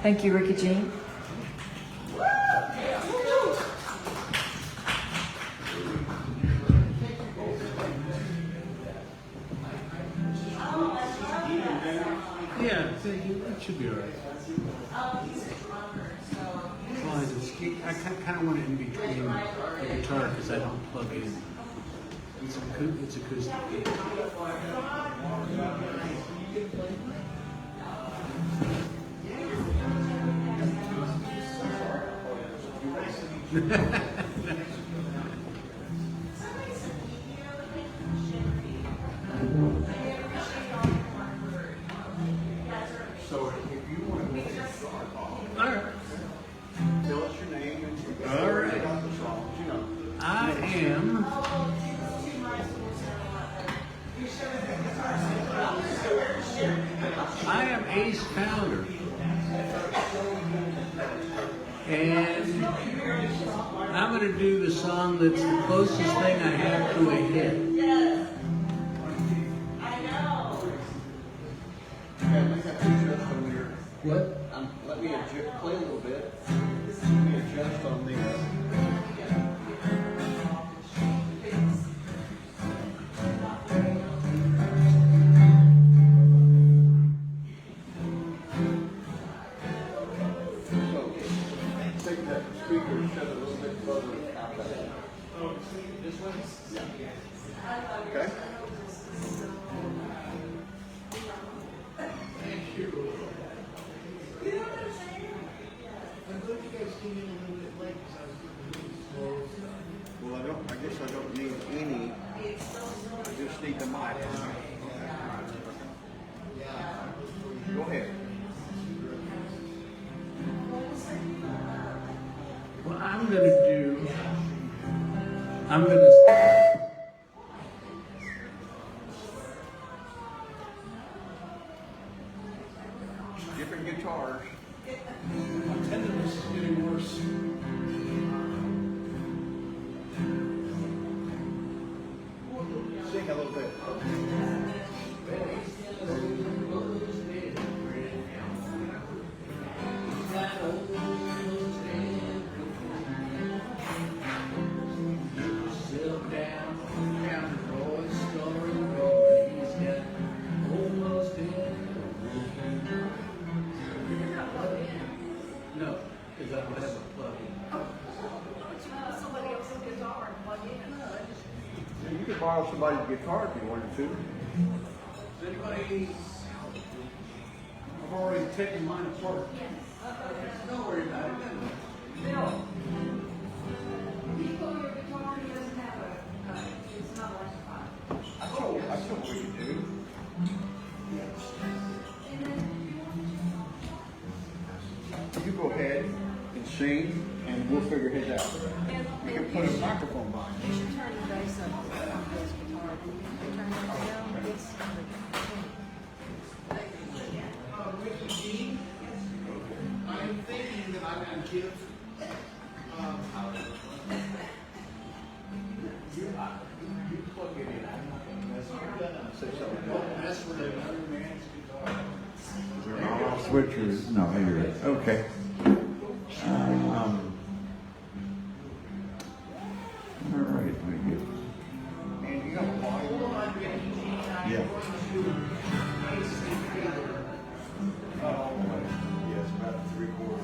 Thank you, Rickey Jean. Yeah, it should be all right. As long as it's, I kind of want it in between the guitar because I don't plug in. It's acoustic. So if you want to All right. tell us your name and All right. about the songs, you know. I am Ace Founder. And I'm going to do the song that's the closest thing I have to a hit. Yeah, we got to adjust on your. What? Let me adjust, play a little bit. Let me adjust on the. So, take that speaker and shut it a little bit further out there. This way? Yeah. Okay. Well, I guess I don't need any. I just need the mic. Go ahead. Well, I'm going to Different guitars. My tenderness is getting worse. Sing a little bit. No, because I don't have a plug in. You could borrow somebody's guitar if you wanted to. Does anybody? I've already taken mine apart. Don't worry about it. Bill, you pull your guitar and he doesn't have it's not electrified. I know what you do. You go ahead and sing, and we'll figure his out. We can put a microphone behind You should turn the bass up on Bill's guitar. You turn it down, it's Rickey Jean, I am thinking that I'm going to give you plug it in. I'm not going to mess with it. Say something. Don't mess with another man's guitar. I'll switch yours. No, you're right. Okay. All right, very good. And you got a volume? Yeah. Yes, about 3/4.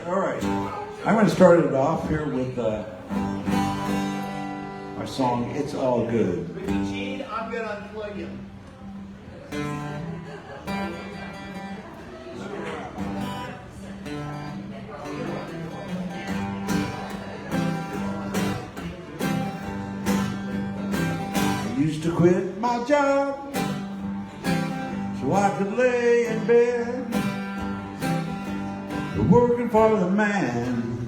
All right. I'm going to start it off here with our song, It's All Good. Rickey, I'm gonna unplug you. I used to quit my job so I could lay in bed. But working for the man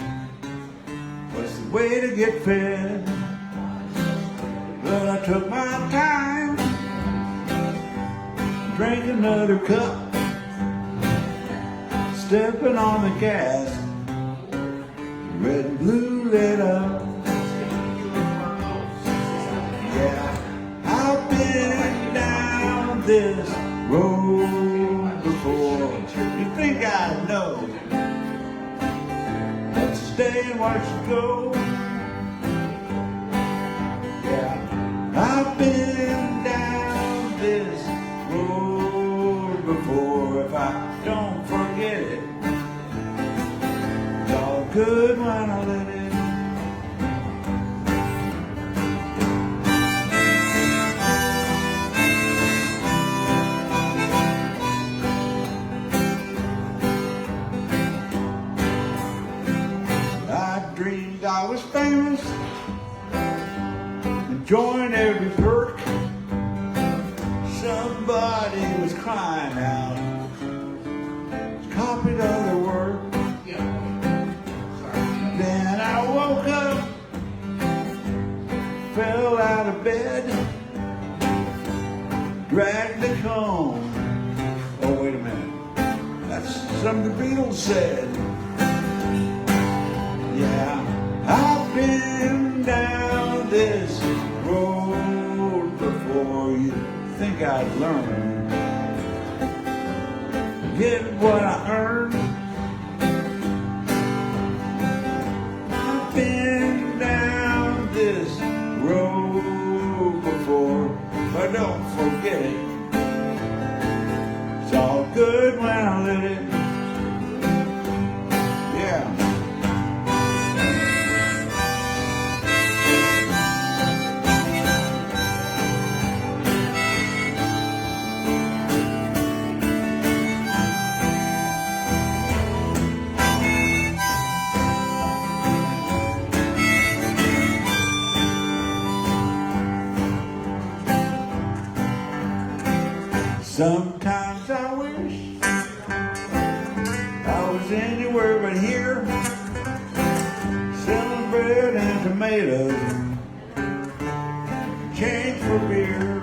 was the way to get fed. But I took my time, drank another cup, stepping on the gas, red and blue lit up. Yeah, I've been down this road before. You think I know what's to stay and what should go? Yeah, I've been down this road before. If I don't forget it, it's all good when I let it. Dreamed I was famous, enjoying every perk. Somebody was crying out, copied other work. Then I woke up, fell out of bed, dragged the comb. Oh, wait a minute, that's something the Beatles said. Yeah, I've been down this road before. You think I'd learn, get what I earn. I've been down this road before, but don't forget it. It's all good when I let it. Yeah. Sometimes I wish I was anywhere but here, selling bread and tomatoes, change for beer.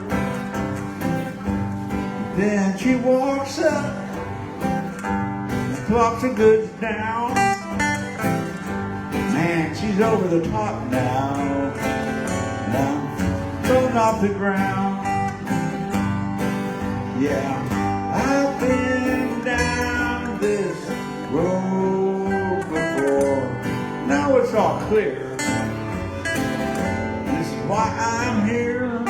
Then she walks up, plops the goods down. Man, she's over the top now, thrown off the ground. Yeah, I've been down this road before. Now it's all clear. This is why I'm here.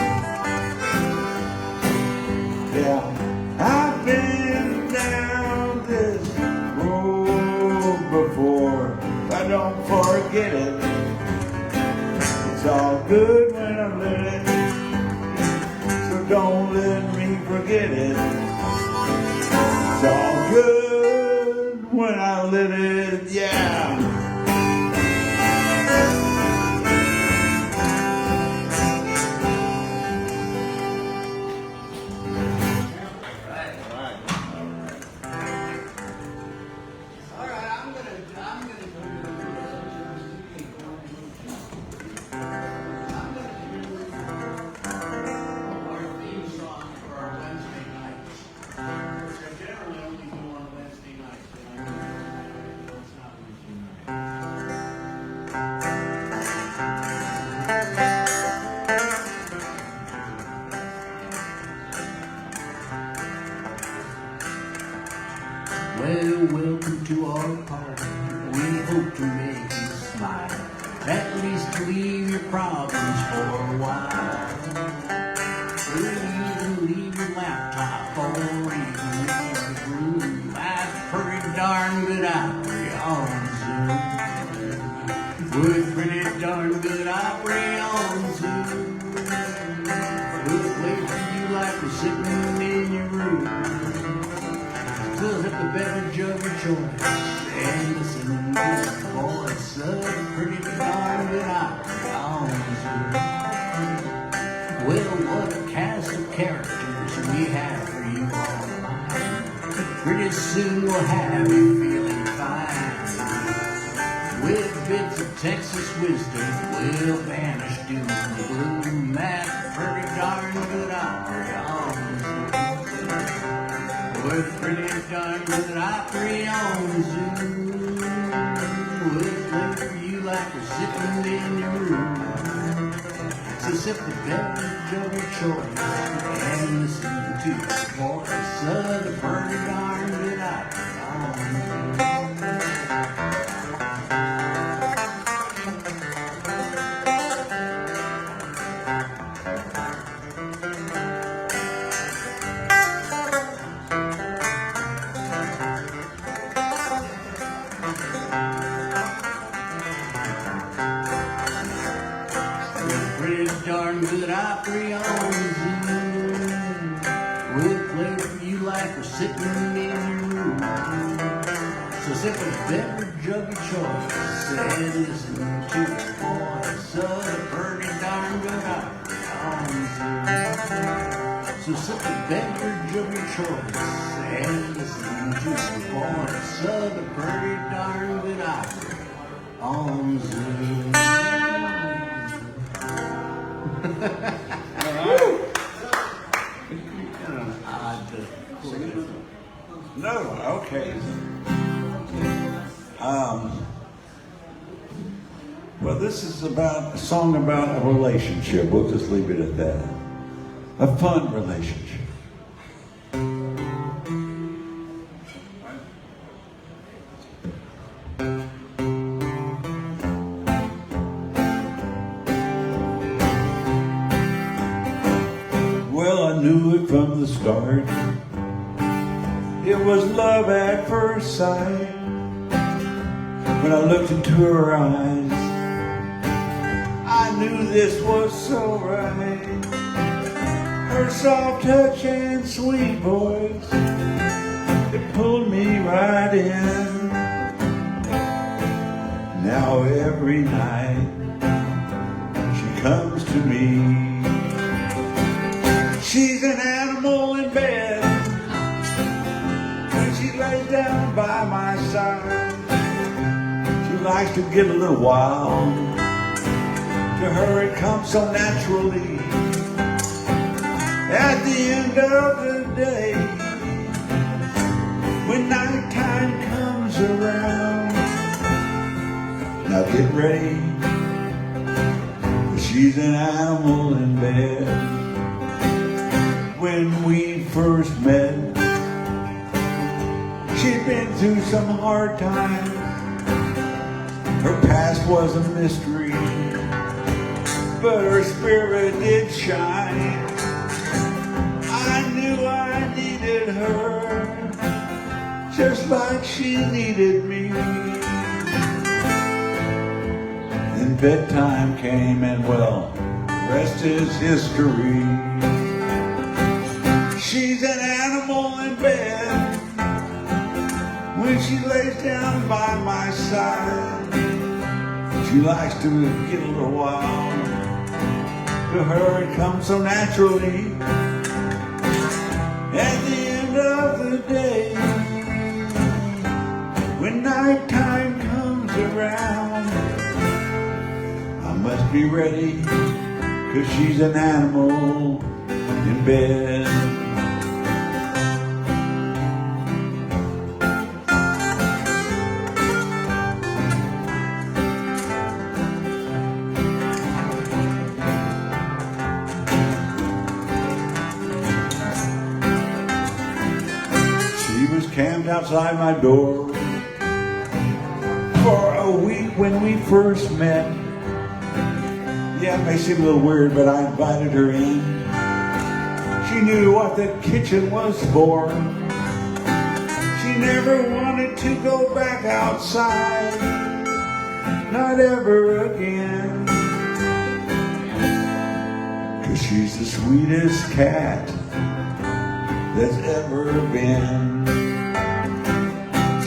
Yeah, I've been down this road before. I don't forget it. It's all good when I let it. So don't let me forget it. It's all good when I let it, yeah. Well, welcome to our party. We hope to make you smile, at least to leave your problems for a while. Well, you can leave your laptop or even leave the room. That's pretty darn good opry on Zoom. With pretty darn good opry on Zoom. choice and listen to the voice of a pretty darn good opera on Zoom. Well, what a cast of characters we have for you online. Pretty soon we'll have you feeling fine. With bits of Texas wisdom, we'll banish doom and gloom. That pretty darn good opera on Zoom. With pretty darn good opera on Zoom. We'll play for you like we're sitting in your room. So sip the beverage of your choice and listen to the voice of the pretty darn good opera on Zoom. Darn good opera on Zoom. We'll play for you like we're sitting in your room. So sip a beverage of your choice and listen to the voice of the pretty darn good opera on Zoom. So sip a beverage of your choice and listen to the voice of the pretty darn good opera on Zoom. No, okay. Well, this is about a song about a relationship. We'll just leave it at that. A fun relationship. Well, I knew it from the start. It was love at first sight. When I looked into her eyes, I knew this was so right. Her soft touch and sweet voice, it pulled me right in. Now every night she comes to me. She's an animal in bed. When she lays down by my side, she likes to get a little wild. To her it comes so naturally. At the end of the day, when nighttime comes around, now get ready, 'cause she's an animal in bed. When we first met, she'd been through some hard times. Her past was a mystery, but her spirit did shine. I knew I needed her, just like she needed me. Then bedtime came and well, the rest is history. She's an animal in bed. When she lays down by my side, she likes to get a little wild. To her it comes so naturally. At the end of the day, when nighttime comes around, I must be ready, 'cause she's an animal in bed. Camped outside my door for a week when we first met. Yeah, it may seem a little weird, but I invited her in. She knew what the kitchen was for. She never wanted to go back outside, not ever again. 'Cause she's the sweetest cat that's ever been.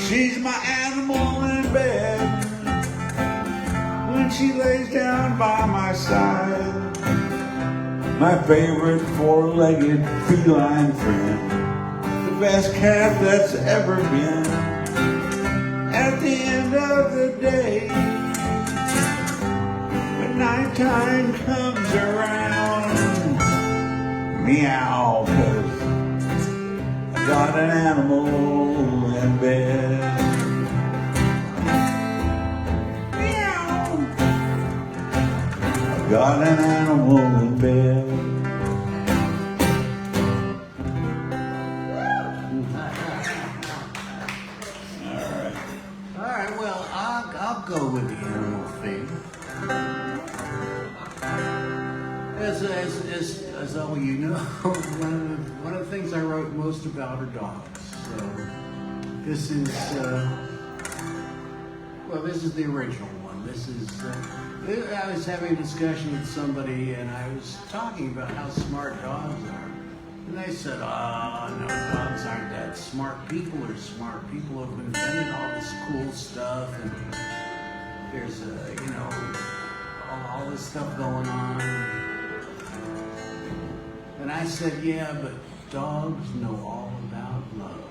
She's my animal in bed when she lays down by my side. My favorite four-legged feline friend, the best cat that's ever been. At the end of the day, when nighttime comes around, meow, 'cause I got an animal in bed. Meow, I got an animal in bed. All right, well, I'll go with the animal thing. As all you know, one of the things I wrote most about are dogs. So this is, this is the original one. This is, I was having a discussion with somebody and I was talking about how smart dogs are. And they said, no, dogs aren't that smart. People are smart. People have invented all this cool stuff, and there's, all this stuff going on. And I said, yeah, but dogs know all about love.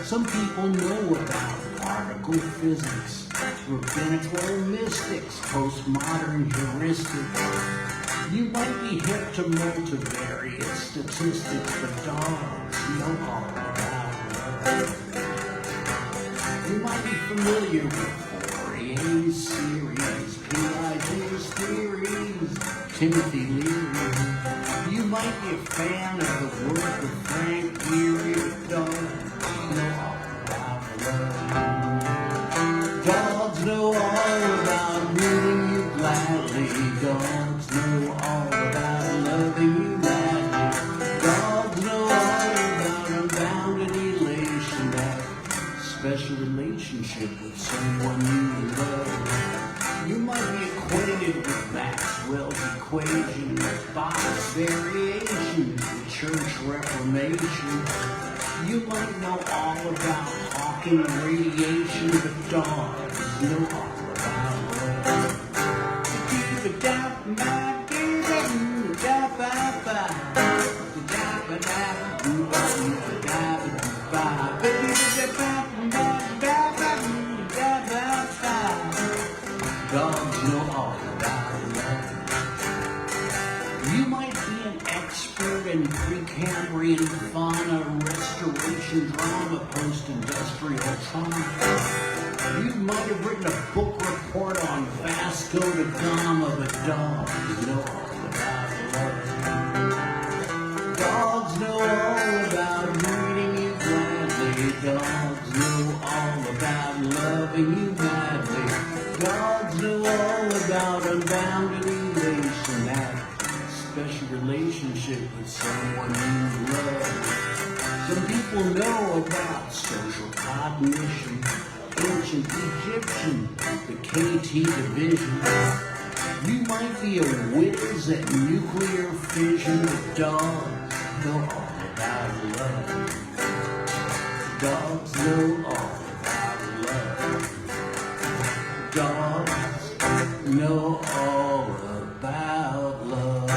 Some people know about particle physics, rabbinical mystics, postmodern heuristics. You might be hip to multivariate statistics, but dogs know all about love. You might be familiar with Fourier's series, Piaget's theories, Timothy Leary. You might be a fan of the work of Frank Gehry, but dogs know all about love. Dogs know all about rooting you gladly. Dogs know all about loving you madly. Dogs know all about unbounded elation, that special relationship with someone you love. You might be acquainted with Maxwell's equation, Bach's variations, the Church Reformation. You might know all about Hawking radiation, but dogs know all about love. Dogs know all about love. You might be an expert in Precambrian fauna, restoration drama, post-industrial trauma. You might have written a book report on Vasco da Gama, but dogs know all about love. Dogs know all about reading you gladly. Dogs know all about loving you madly. Dogs know all about unbounded elation, that special relationship with someone you love. Some people know about social cognition, ancient Egyptian, the KT division. You might be a whiz at nuclear fission, but dogs know all about love. Dogs know all about love. Dogs know all about love.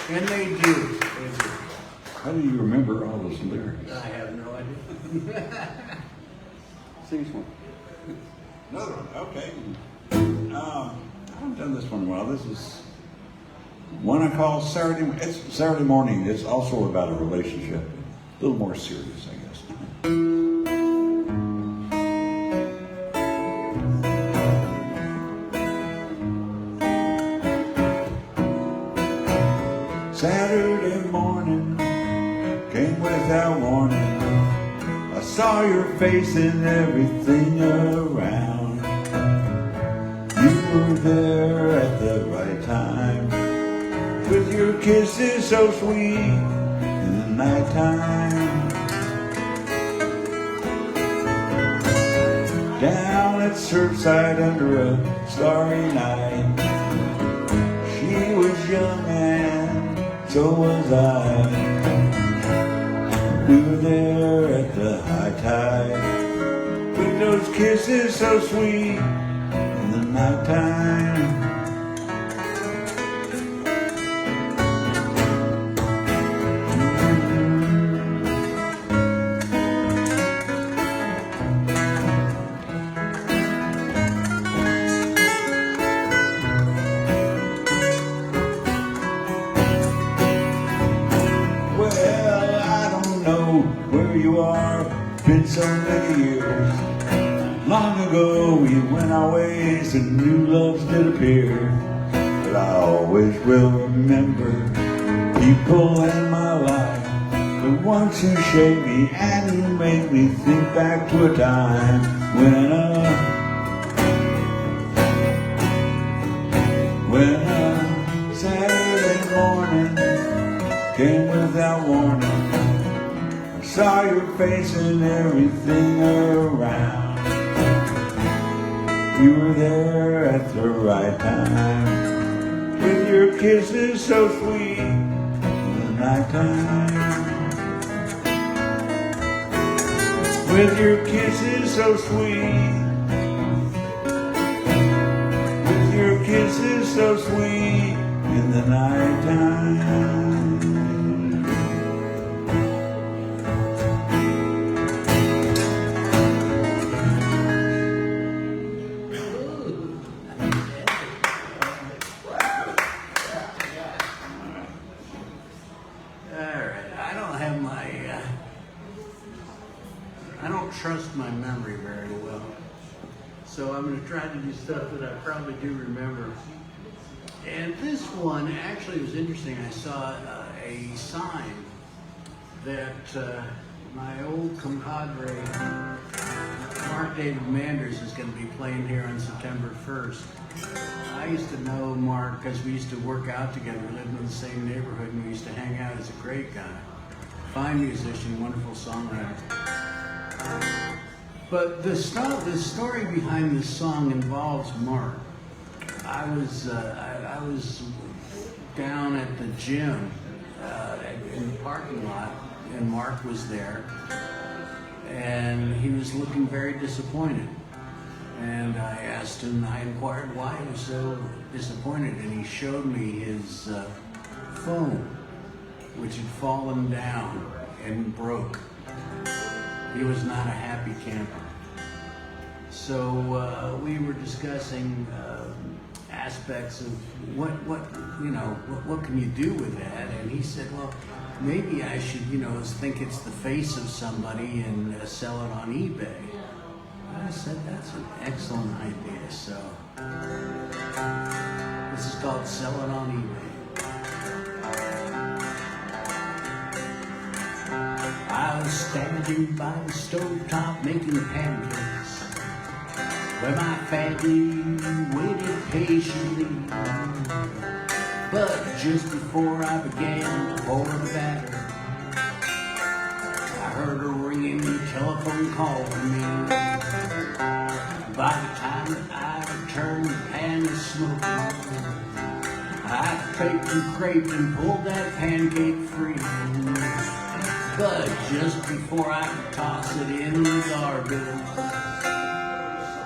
And they do. How do you remember all those lyrics? I have no idea. Sing this one. Another one, okay. I haven't done this one in a while. This is one I call Saturday. It's Saturday morning. It's also about a relationship. A little more serious, I guess. Saturday morning came without warning. I saw your face in everything around. You were there at the right time with your your kisses so sweet in the nighttime. Down at Surfside under a starry night, she was young and so was I. We were there at the high tide, with those kisses so sweet in the nighttime. Where you are, been so many years. Long ago we went our ways and new loves did appear. But I always will remember people in my life, the ones who shaped me and who made me think back to a time when a Saturday morning came without warning. Saw your face and everything around. You were there at the right time, with your kisses so sweet in the nighttime. With your kisses so sweet, with your kisses so sweet in the nighttime. Trust my memory very well, so I'm going to try to do stuff that I probably do remember. And this one actually was interesting. I saw a sign that my old compadre Mark David Manders is going to be playing here on September 1st. I used to know Mark because we used to work out together. We lived in the same neighborhood and we used to hang out. He's a great guy, fine musician, wonderful songwriter. But the story behind this song involves Mark. I was down at the gym in the parking lot, and Mark was there, and he was looking very disappointed. And I asked him, I inquired why he was so disappointed, and he showed me his phone, which had fallen down and broke. He was not a happy camper. So we were discussing aspects of what can you do with that? And he said, well, maybe I should, think it's the face of somebody and sell it on eBay. I said, that's an excellent idea. So this is called Sell It on eBay. I was standing by the stovetop making pancakes, where my family waited patiently. But just before I began to pour the batter, I heard a ringing telephone call from me. By the time that I returned, the pan was smoking. I craped and pulled that pancake free. But just before I could toss it in the garbage,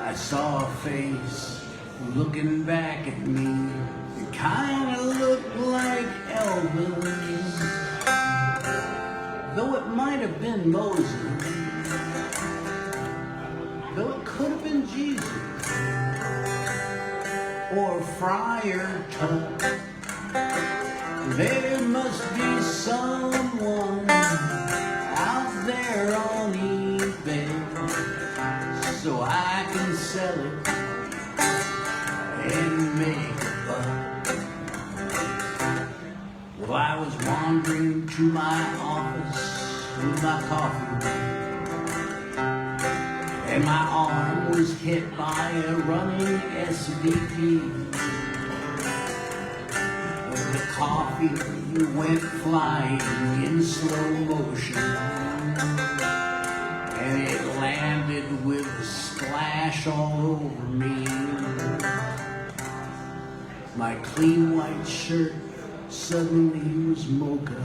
I saw a face looking back at me. It kind of looked like Elvis, though it might have been Moses, though it could have been Jesus, or Friar Tuck. There must be someone out there on eBay, so I can sell it and make a buck. Well, I was wandering to my office with my coffee, and my arm was hit by a running SVP. The coffee went flying in slow motion, and it landed with a splash all over me. My clean white shirt suddenly was mocha.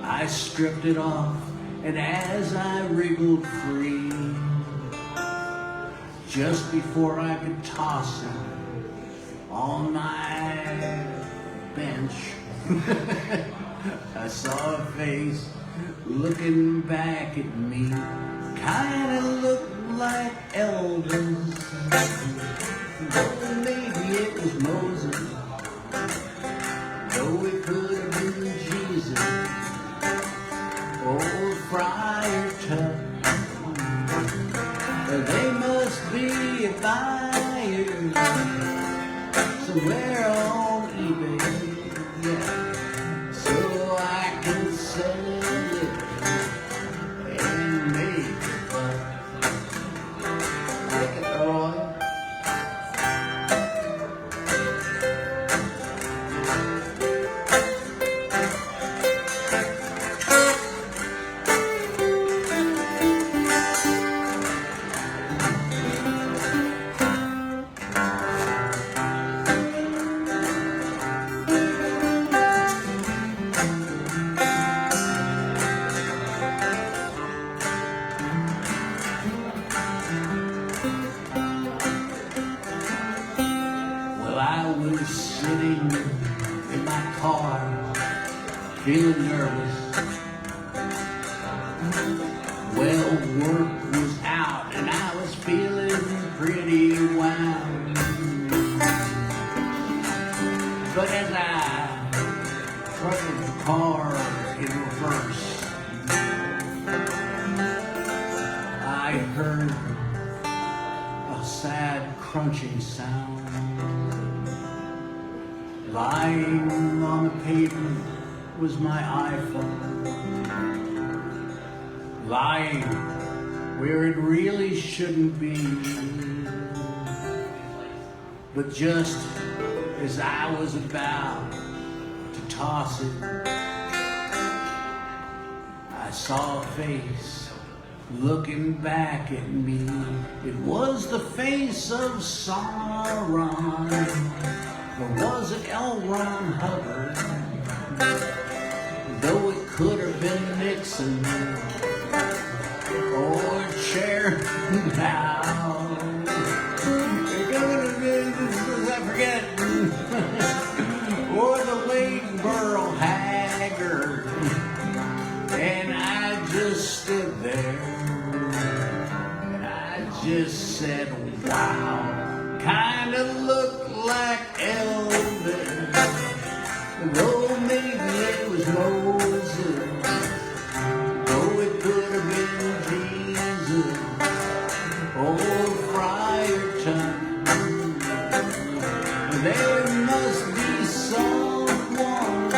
I stripped it off, and as I wriggled free, just before I could toss it on my bench, I saw a face looking back at me, kinda looked like Elvis. Though maybe it was Moses, though it could have been Jesus, or Friar Tuck. They must be a buyer somewhere on eBay, yeah, so I can sell it and make a buck. Take it, Roy. Feeling nervous. Well, work was out and I was feeling pretty wound. But as I trotted the car in reverse, I heard a sad crunching sound. Lying on the pavement was my iPhone, lying where it really shouldn't be. But just as I was about to toss it, I saw a face looking back at me. It was the face of Sauron, or was it L. Ron Hubbard? Though it could have been Nixon or Chairman Howe. It could have been, I forget, or the late Burl Haggard. And I just stood there and I just said, wow, kinda looked like Elvis. Though maybe it was Moses, though it could have been Jesus, or Friar Tuck. There must be someone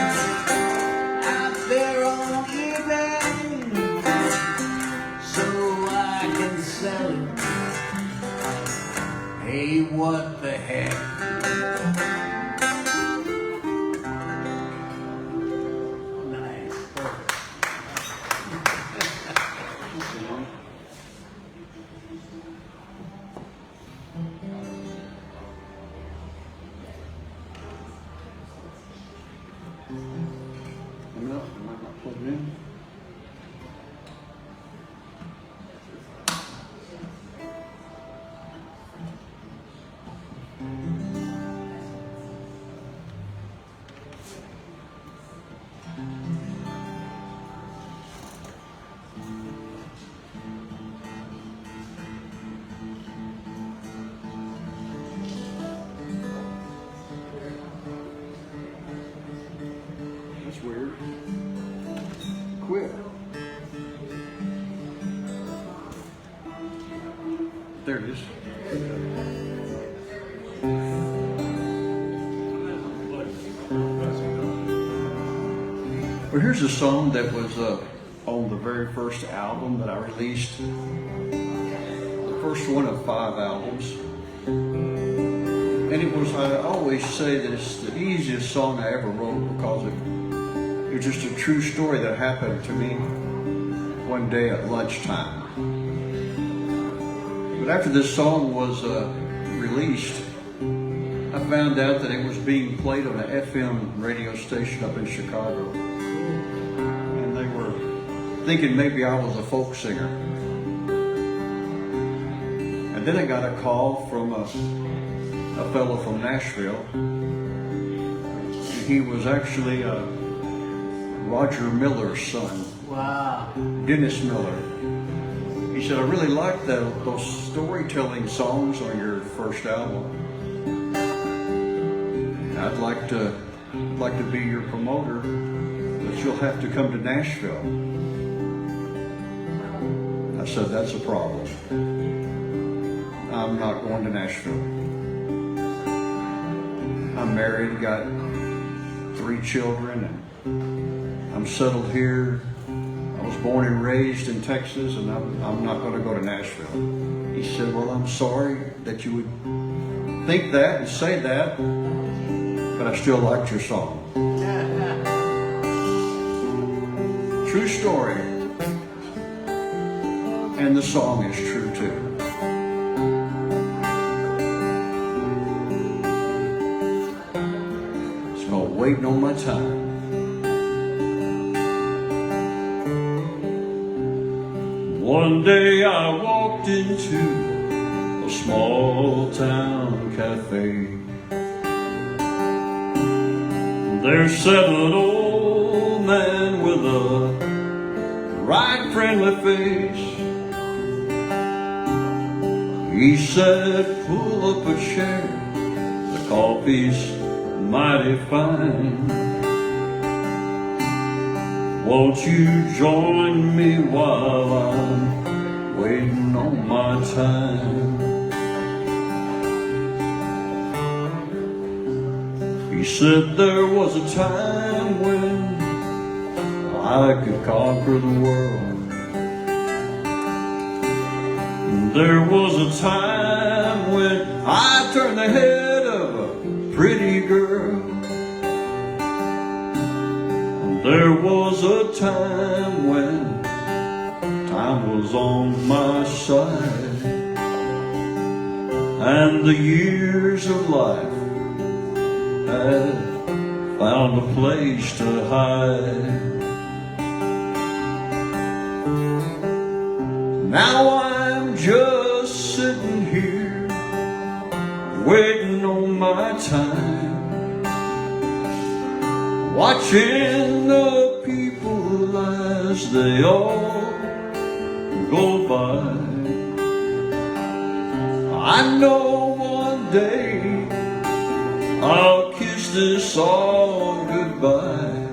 out there on eBay, so I can sell it. Hey, what the heck? That's weird. Quit. There it is. Well, here's a song that was on the very first album that I released. The first one of 5 albums. And it was, I always say that it's the easiest song I ever wrote because it was just a true story that happened to me one day at lunchtime. But after this song was released, I found out that it was being played on an FM radio station up in Chicago. And they were thinking maybe I was a folk singer. And then I got a call from a fellow from Nashville. He was actually Roger Miller's son. Wow. Dennis Miller. He said, I really like those storytelling songs on your first album. I'd like to be your promoter, but you'll have to come to Nashville. I said, that's a problem. I'm not going to Nashville. I'm married, got 3 children, and I'm settled here. I was born and raised in Texas, and I'm not going to go to Nashville. He said, well, I'm sorry that you would think that and say that, but I still liked your song. True story. And the song is true too. It's called Waiting on My Time. One day I walked into a small town cafe. There sat an old man with a right friendly face. He said, pull up a chair, the coffee's mighty fine. Won't you join me while I'm waiting on my time? He said there was a time when I could conquer the world. There was a time when I turned the head of a pretty girl. There was a time when time was on my side, and the years of life had found a place to hide. Now I'm just sitting here waiting on my time, watching the people as they all go by. I know one day I'll kiss this all goodbye.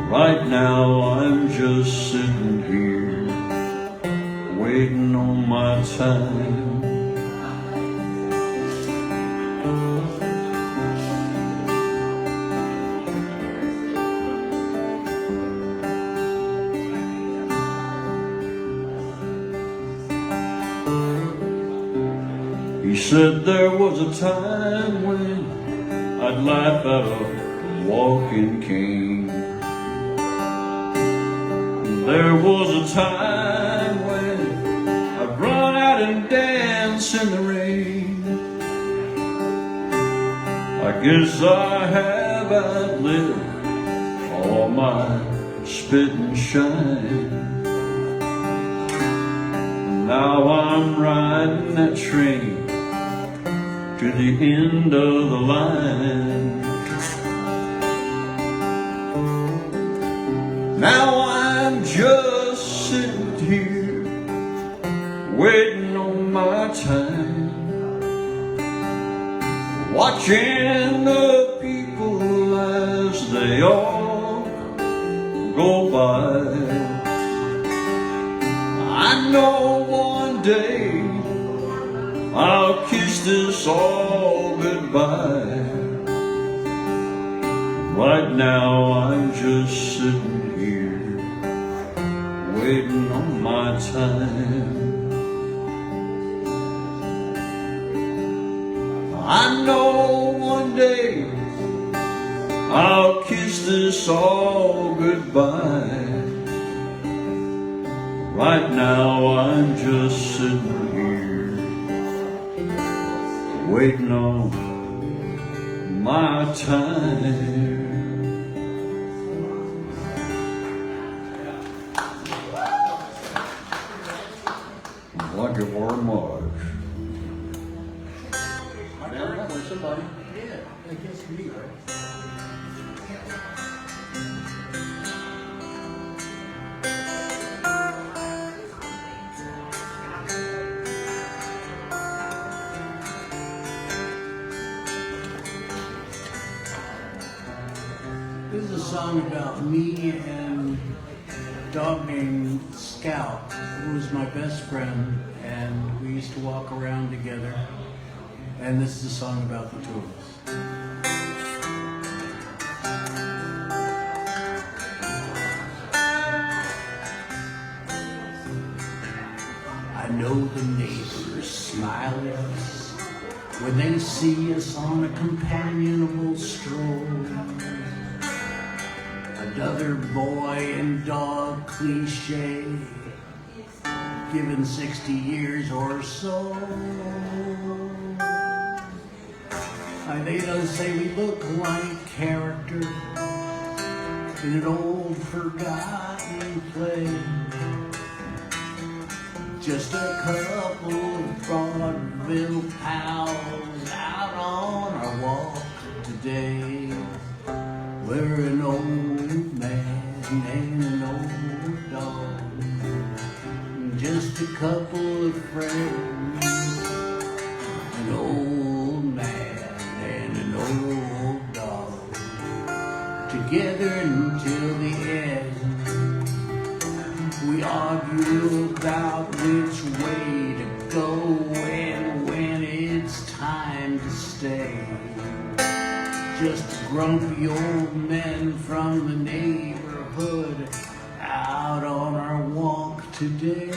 Right now I'm just sitting here waiting on my time. He said there was a time when I'd laugh at a walking cane. There was a time when I'd run out and dance in the rain. I guess I have outlived all my spit and shine. Now I'm riding that train to the end of the line. Now I'm just sitting here waiting on my time, watching the people as they all go by. I know one day I'll kiss this all goodbye. Right now I'm just sitting here waiting on my time. I know one day I'll kiss this all goodbye. Right now I'm just sitting here waiting on my time. Like it very much. My turn or somebody? Yeah, I guess me, right? This is a song about me and a dog named Scout, who was my best friend, and we used to walk around together. And this is a song about the two of us. I know the neighbors smile at us when they see us on a companionable stroll. Another boy and dog cliche, given 60 years or so. They don't say we look like characters in an old forgotten play. Just a couple of vaudeville pals out on our walk today. We're an old man and an old dog, just a couple of friends, an old man and an old dog, together until the end. We argue about which way to go and when it's time to stay. Just grumpy old men from the neighborhood out on our walk today.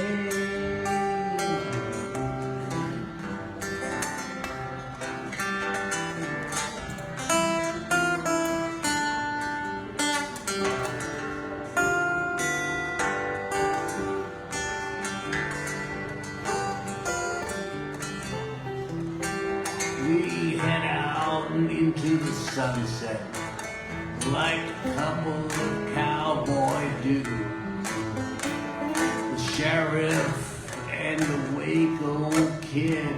We head out into the sunset like a couple of cowboy dudes. The sheriff and the Waco kid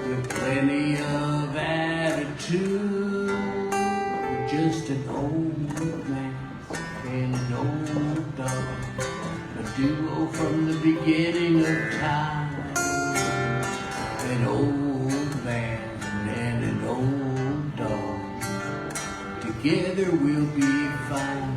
with plenty of attitude. Just an old man and an old dog, a duo from the beginning of time. An old man and an old dog, together we'll be fine.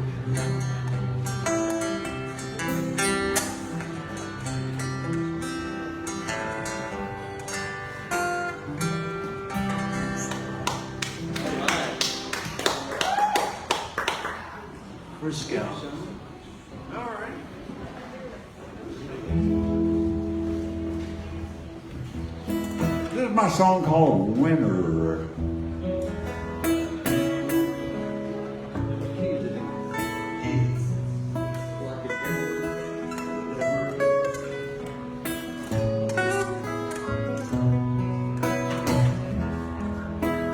For Scout. This is my song called Winter.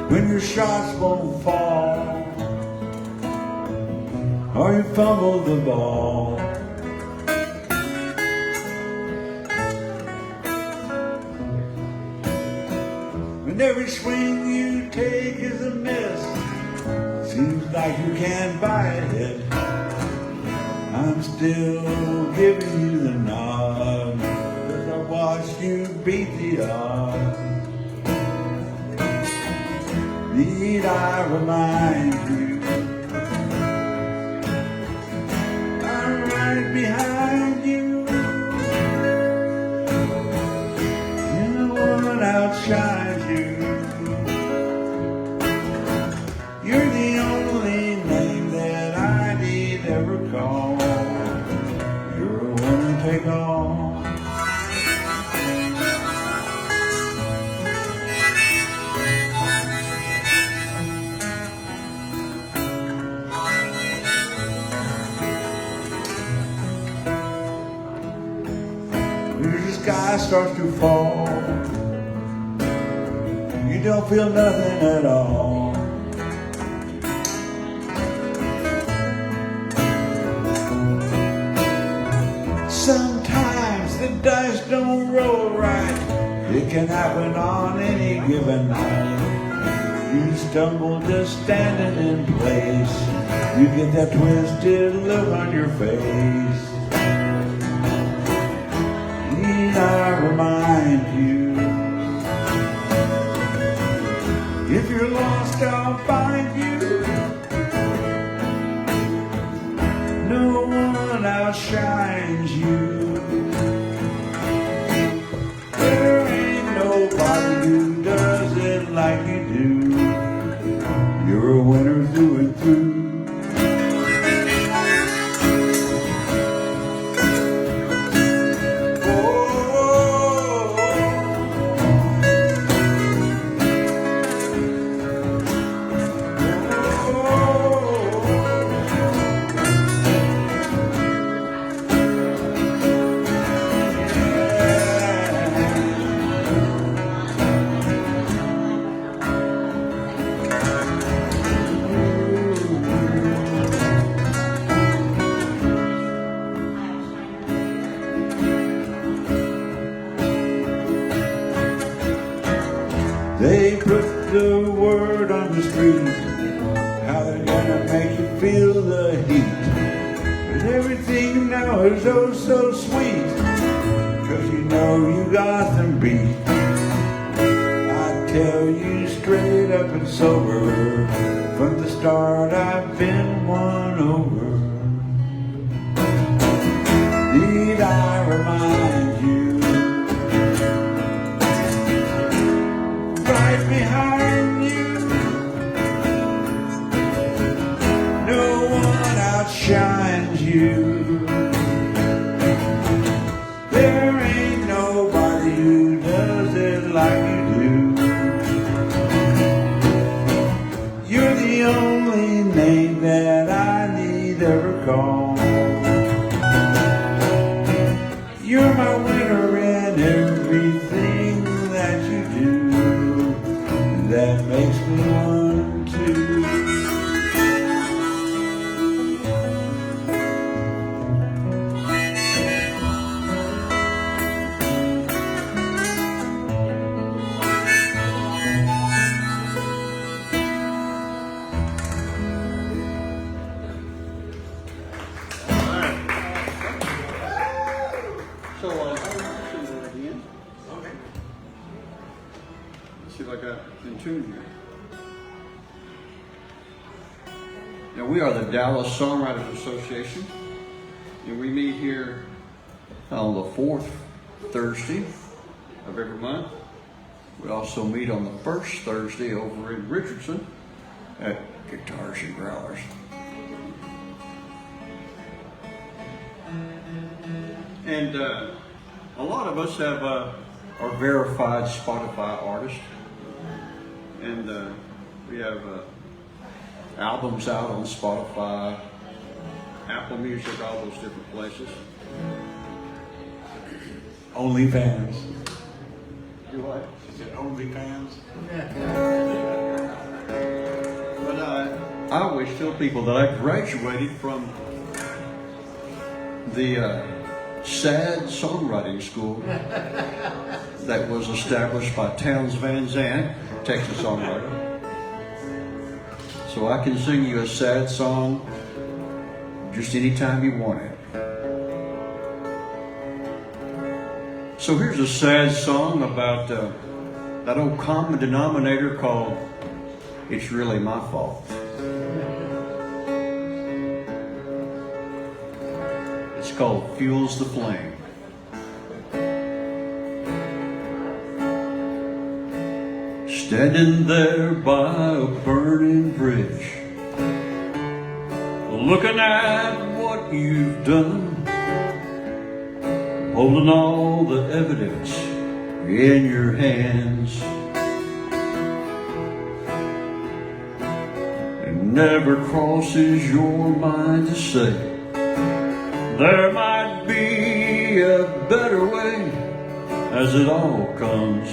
When your shots won't fall, or you fumble the ball, when every swing you take is a miss, seems like you can't bite it, I'm still giving you the nod, 'cause I watched you beat the odds. Need I remind you, I'm right behind you, and no one outshines you. You're the only name that I need ever call. You're a winner take all. when the sky starts to fall, you don't feel nothing at all. Sometimes the dice don't roll right. It can happen on any given night. You stumble just standing in place. You get that twisted look on your face. Need I remind you, if you're lost, I'll find you. No one outshines you. There ain't nobody who does it like you do. You're a winner through and through. They put the word on the street, how they're gonna make you feel the heat. But everything you know is oh so sweet, 'cause you know you got them beat. I tell you straight up and sober, from the start I've been won over. Need I remind you, right behind you, no one outshines you. There ain't nobody who does it like you do. You're the only name that I need ever call. You're my winner in everything that you do. That makes me want to. So, I'll sing that again. Okay. Let's see if I got in tune here. Now, we are the Dallas Songwriters Association, and we meet here on the fourth Thursday of every month. We also meet on the first Thursday over in Richardson at Guitars and Growlers. And a lot of us have are verified Spotify artists, and we have albums out on Spotify, Apple Music, all those different places. OnlyFans. You what? Is it OnlyFans? But I always tell people that I graduated from the sad songwriting school that was established by Towns Van Zandt, Texas songwriter. So I can sing you a sad song just anytime you want it. So here's a sad song about that old common denominator called It's Really My Fault. It's called Fuels the Flame. Standing there by a burning bridge, looking at what you've done, holding all the evidence in your hands. It never crosses your mind to say there might be be a better way as it all comes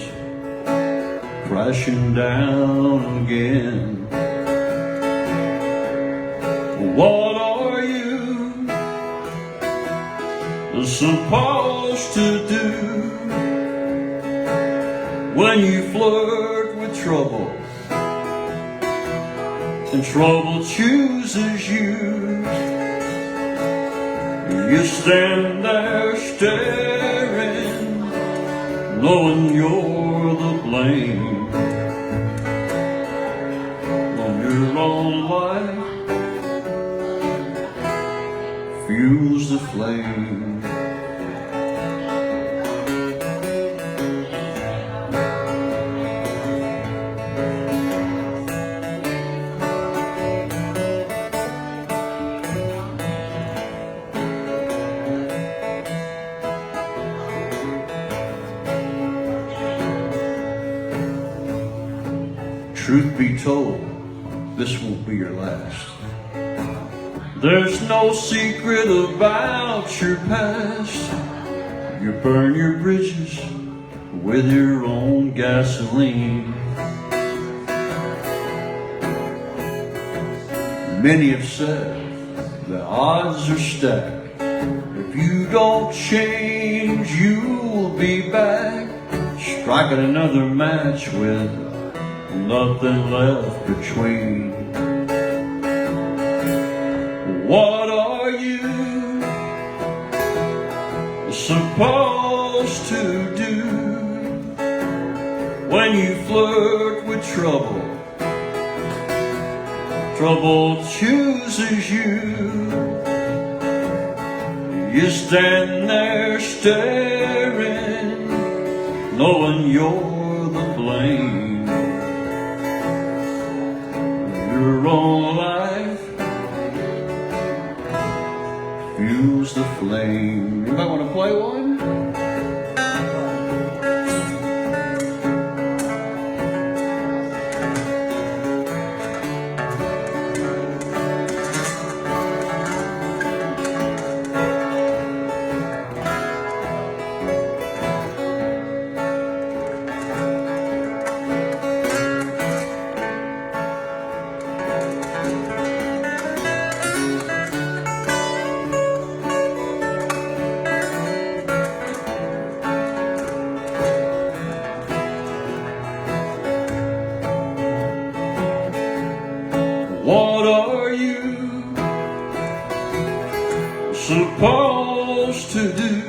crashing down again. What are you supposed to do when you flirt with trouble and trouble chooses you? You stand there staring, knowing you're the blame on your own life. Fuels the flame. Truth be told, this won't be your last. There's no secret about your past. You burn your bridges with your own gasoline. Many have said the odds are stacked. If you don't change, you'll be back striking another match with nothing left between. What are you supposed to do when you flirt with trouble? Trouble chooses you. You stand there staring, knowing you're the blame. Your own life fuels the flame. You might want to play one? What are you supposed to do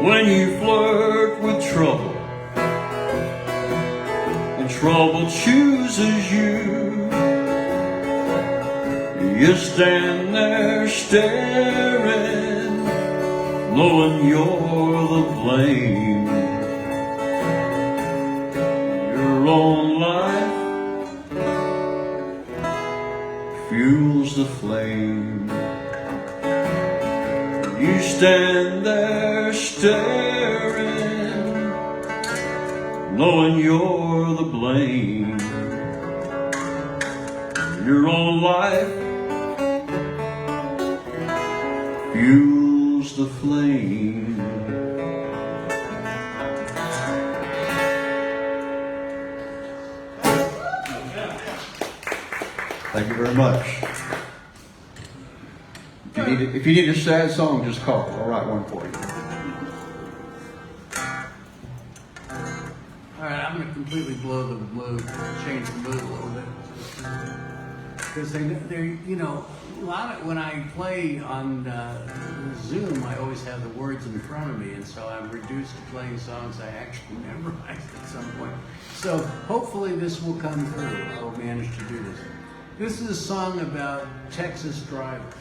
when you flirt with trouble and trouble chooses you? You stand there staring, knowing you're the blame. Your own life fuels the flame. You stand there staring, knowing you're the blame. Your own life fuels the flame. Thank you very much. If you need a sad song, just call. I'll write one for you. All right, I'm going to completely blow the mood, change the mood a little bit. Because they're, you know, a lot of, when I play on Zoom, I always have the words in front of me, and so I'm reduced to playing songs I actually memorized at some point. So hopefully this will come through. I'll manage to do this. This is a song about Texas drivers.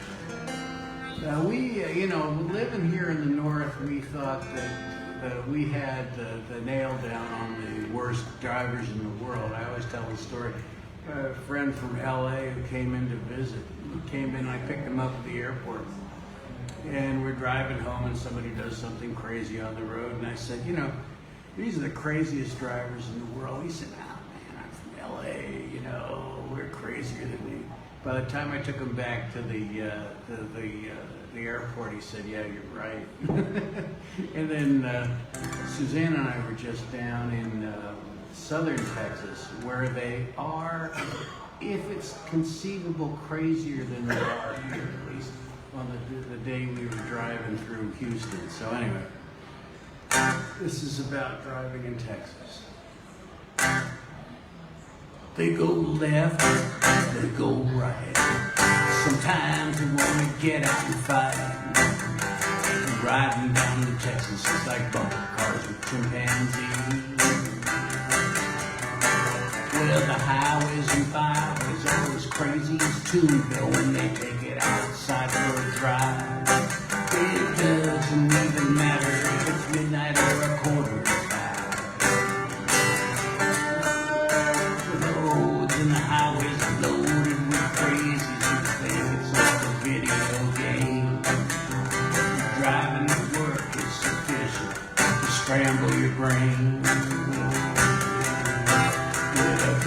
We, you know, living here in the north, we thought that we had the nail down on the worst drivers in the world. I always tell the story. A friend from LA who came in to visit. He came in, I picked him up at the airport. And we're driving home and somebody does something crazy on the road. And I said, you know, these are the craziest drivers in the world. He said, oh man, I'm from LA, you know, we're crazier than me. By the time I took him back to the the airport, he said, "Yeah, you're right." And then Suzanne and I were just down in southern Texas, where they are, if it's conceivable, crazier than they are here, at least on the day we were driving through Houston. So anyway, this is about driving in Texas. They go left, they go right. Sometimes they want to get out and fight. Riding down in Texas is like bumper cars with chimpanzees. Well, the highways and byways are as crazy as Toonville when they take it outside for a drive. It doesn't even matter if it's midnight or a quarter to 5. The roads and the highways are loaded with crazies who think it's like a video game. Driving to work is sufficient to scramble your brain.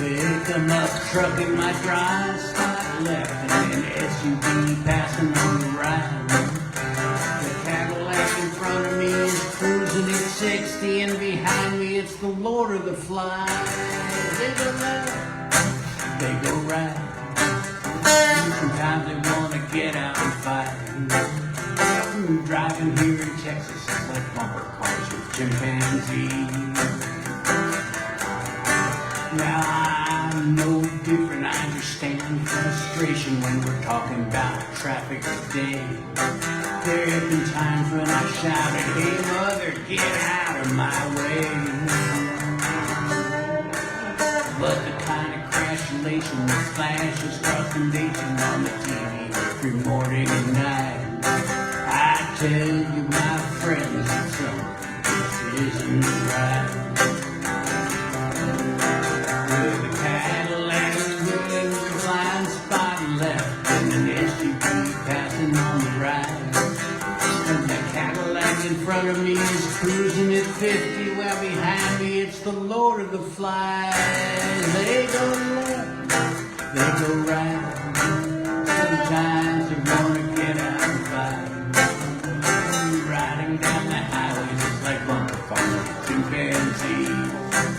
Pick them up, truck in my dry spot left, and an SUV passing on the right. The Cadillac in front of me is cruising at 60, and behind me it's the Lord of the Flies. They go left, they go right. Sometimes they want to get out and fight. Driving here in Texas is like bumper cars with chimpanzees. Now I'm no different, I understand frustration when we're talking about traffic today. There have been times when I shouted, "Hey mother, get out of my way." But the kind of crashulation that flashes across the nation on the TV every morning and night, I tell you my friends, that something this isn't right. With a Cadillac in the blind spot left, and an SUV passing on the right. And the Cadillac in front of me is cruising at 50, while behind me it's the Lord of the Flies. They go left, they go right. Sometimes they want to get out and fight. Riding down the highways is like bumper cars with chimpanzees.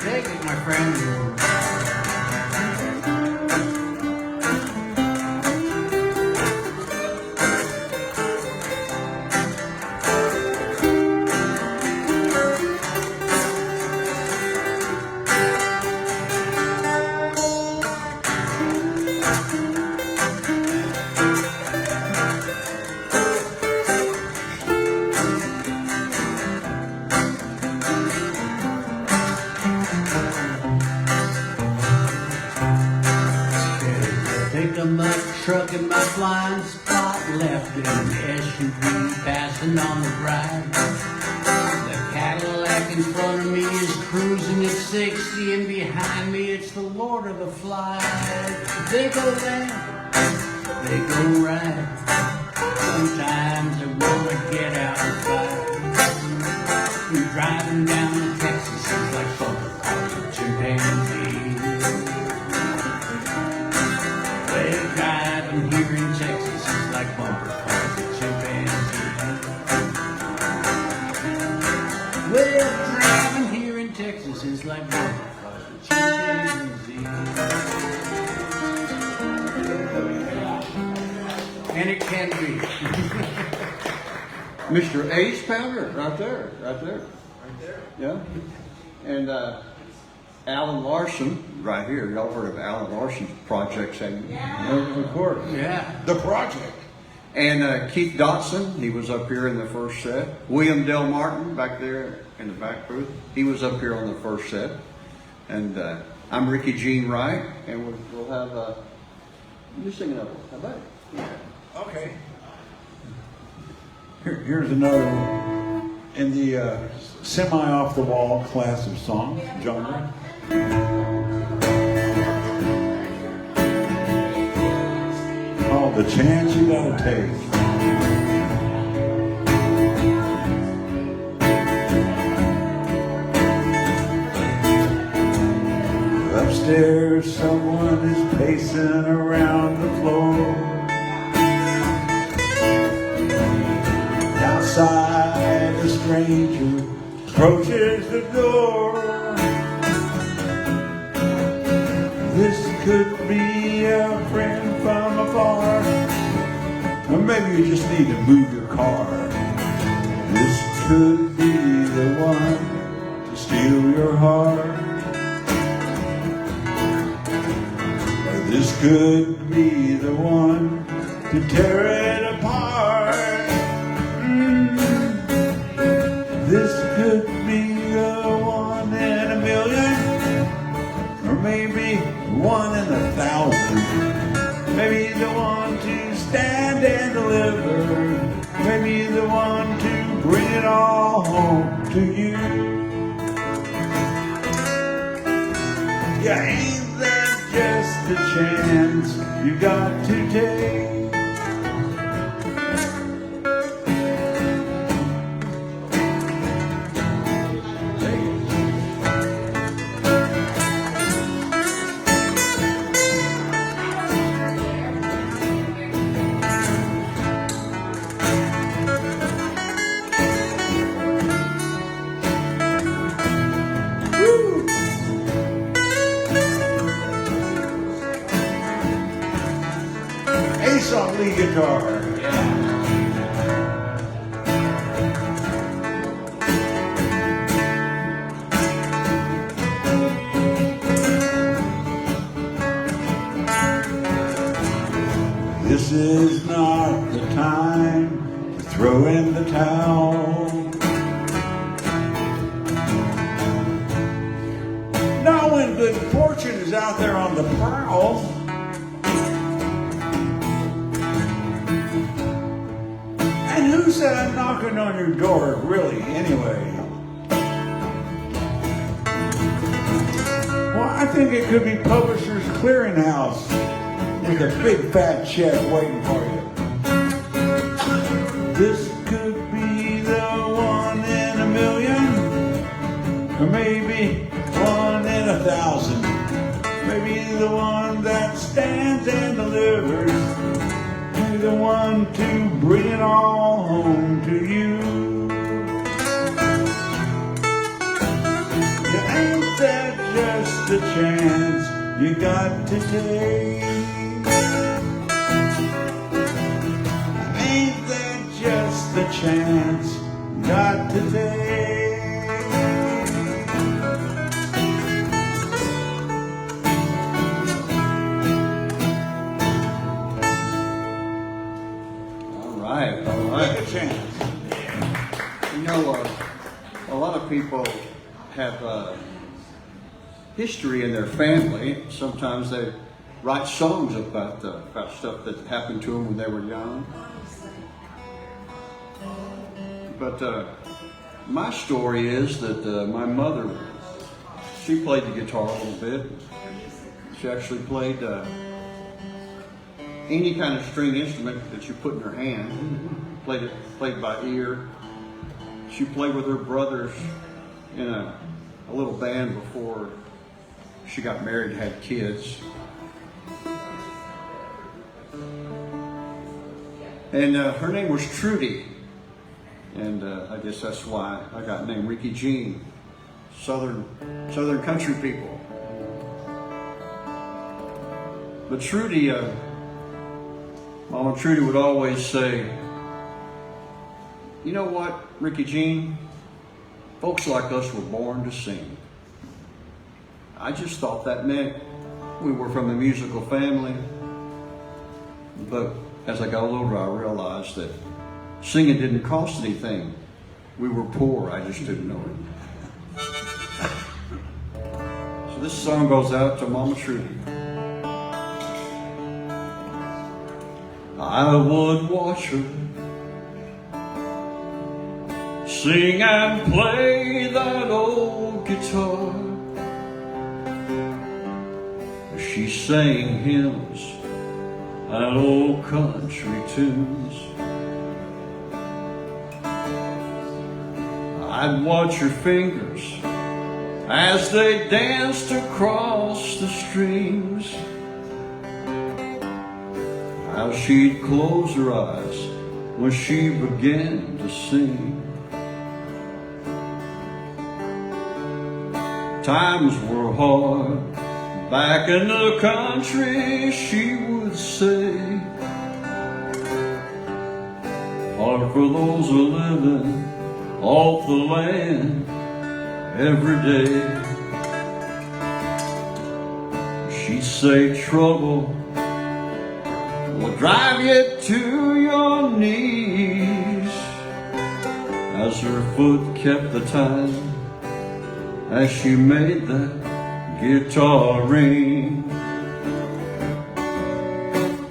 Take it, my friend. Truck in my blind spot left, and an SUV passing on the right. The Cadillac in front of me is cruising at 60, and behind me it's the Lord of the Flies. They go left, they go right. Sometimes they want to get out and fight. And driving down to Texas is like bumper cars with chimpanzees. Driving here in Texas is like bumper cars with chimpanzees. Well, driving here in Texas is like bumper cars with chimpanzees. And it can be. Mr. Ace Powder, right there, right there. Right there. Yeah. And Alan Larson, right here. Y'all heard of Alan Larson's projects, haven't you? Of course. Yeah. The project. And Keith Dodson, he was up here in the first set. William Del Martin, back there in the back booth, he was up here on the first set. And I'm Rickey Gene Wright, and we'll have you sing another one. How about it? Yeah. Okay. Here's another one in the semi-off-the-wall class of songs genre. Oh, the chance you gotta take. Upstairs, someone is pacing around the floor. Outside, a stranger approaches the door. This could be a friend from afar, or maybe you just need to move your car. This could be the one to steal your heart. This could be the one to tear it apart. This could be the one in a million, or maybe one in 1,000. Maybe the one to stand and deliver. Maybe the one to bring it all home to you. Yeah, ain't that just a chance you got to take? Ace on lead guitar. This is not the time to throw in the towel. Not when good fortune is out there on the prowl. And who said I'm knocking on your door, really, anyway? Well, I think it could be Publishers Clearinghouse with a big fat check waiting for you. This could be the one in a million, or maybe one in 1,000. Maybe the one that stands and delivers. Maybe the one to bring it all home to you. Yeah, ain't that just a chance you got to take? Ain't that just a chance you got to take? All right. Take a chance. You know, a lot of people have history in their family. Sometimes they write songs about stuff that happened to them when they were young. But my story is that my mother, she played the guitar a little bit. She actually played any kind of string instrument that you put in her hand. Played by ear. She played with her brothers in a little band before she got married and had kids. And her name was Trudy. And I guess that's why I got named Rickey Jean. Southern country people. But Trudy, Mama Trudy would always say, you know what, Rickey Jean? Folks like us were born to sing. I just thought that meant we were from a musical family. But as I got older, I realized that singing didn't cost anything. We were poor, I just didn't know it. So this song goes out to Mama Trudy. I would watch her sing and play that old guitar. She sang hymns and old country tunes. I'd watch her fingers as they danced across the strings. How she'd close her eyes when she began to sing. Times were hard back in the country, she would say. Hard for those who living off the land every day. She'd say trouble will drive you to your knees, as her foot kept the time as she made that guitar ring.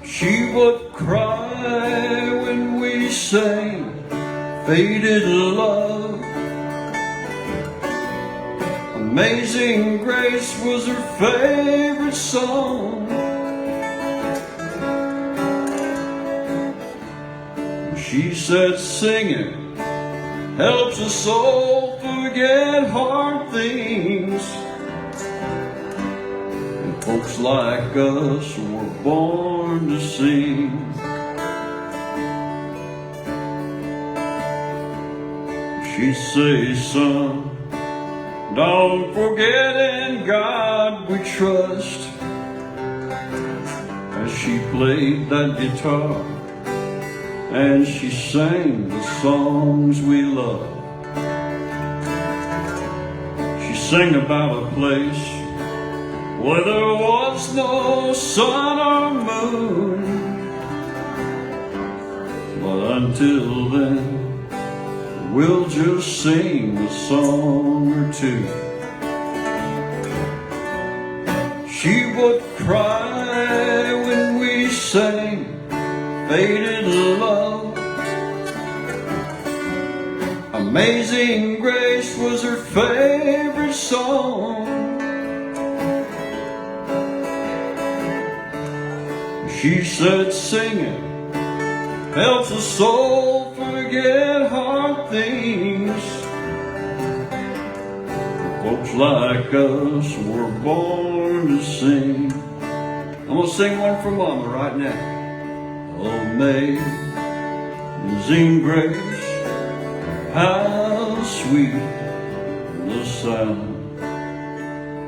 She would cry when we sang Faded Love. Amazing Grace was her favorite song. She said singing helps a soul forget hard things, and folks like us were born to sing. She'd say, son, don't forget in God we trust, as she played that guitar and she sang the songs we love. She sang about a place where there was no sun or moon, but until then we'll just sing a song or two. She would cry when we sang Faded Love. Amazing Grace was her favorite song. She said singing helps a soul forget hard things. Folks like us were born to sing. I'm gonna sing one for Mama right now. Amazing Grace, how sweet the sound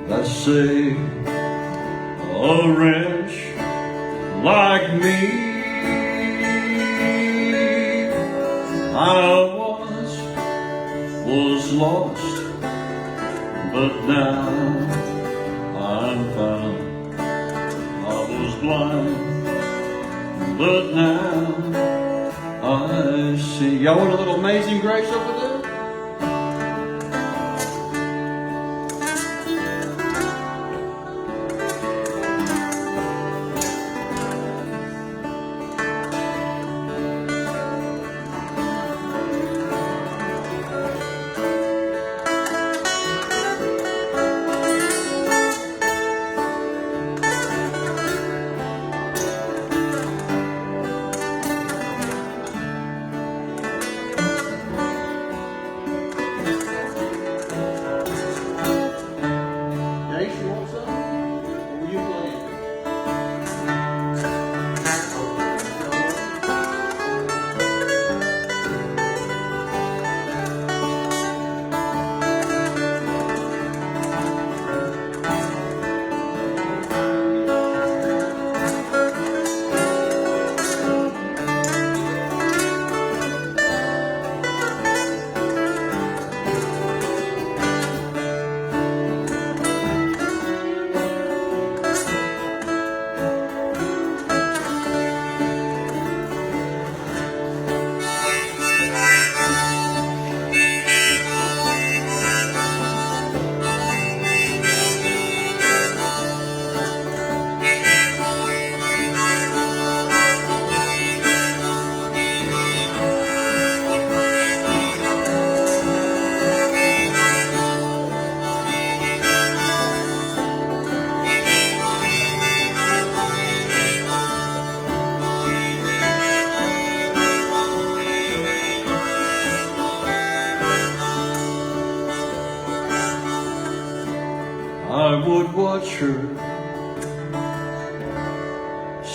that saved a wretch like me. I was lost, but now I'm found. I was blind, but now I see. Y'all want a little Amazing Grace over there?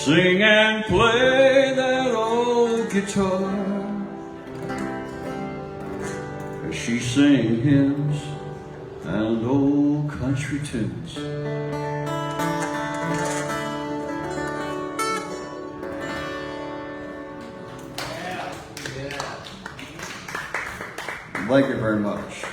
sing and play that old guitar as she sang hymns and old country tunes. Thank you very much.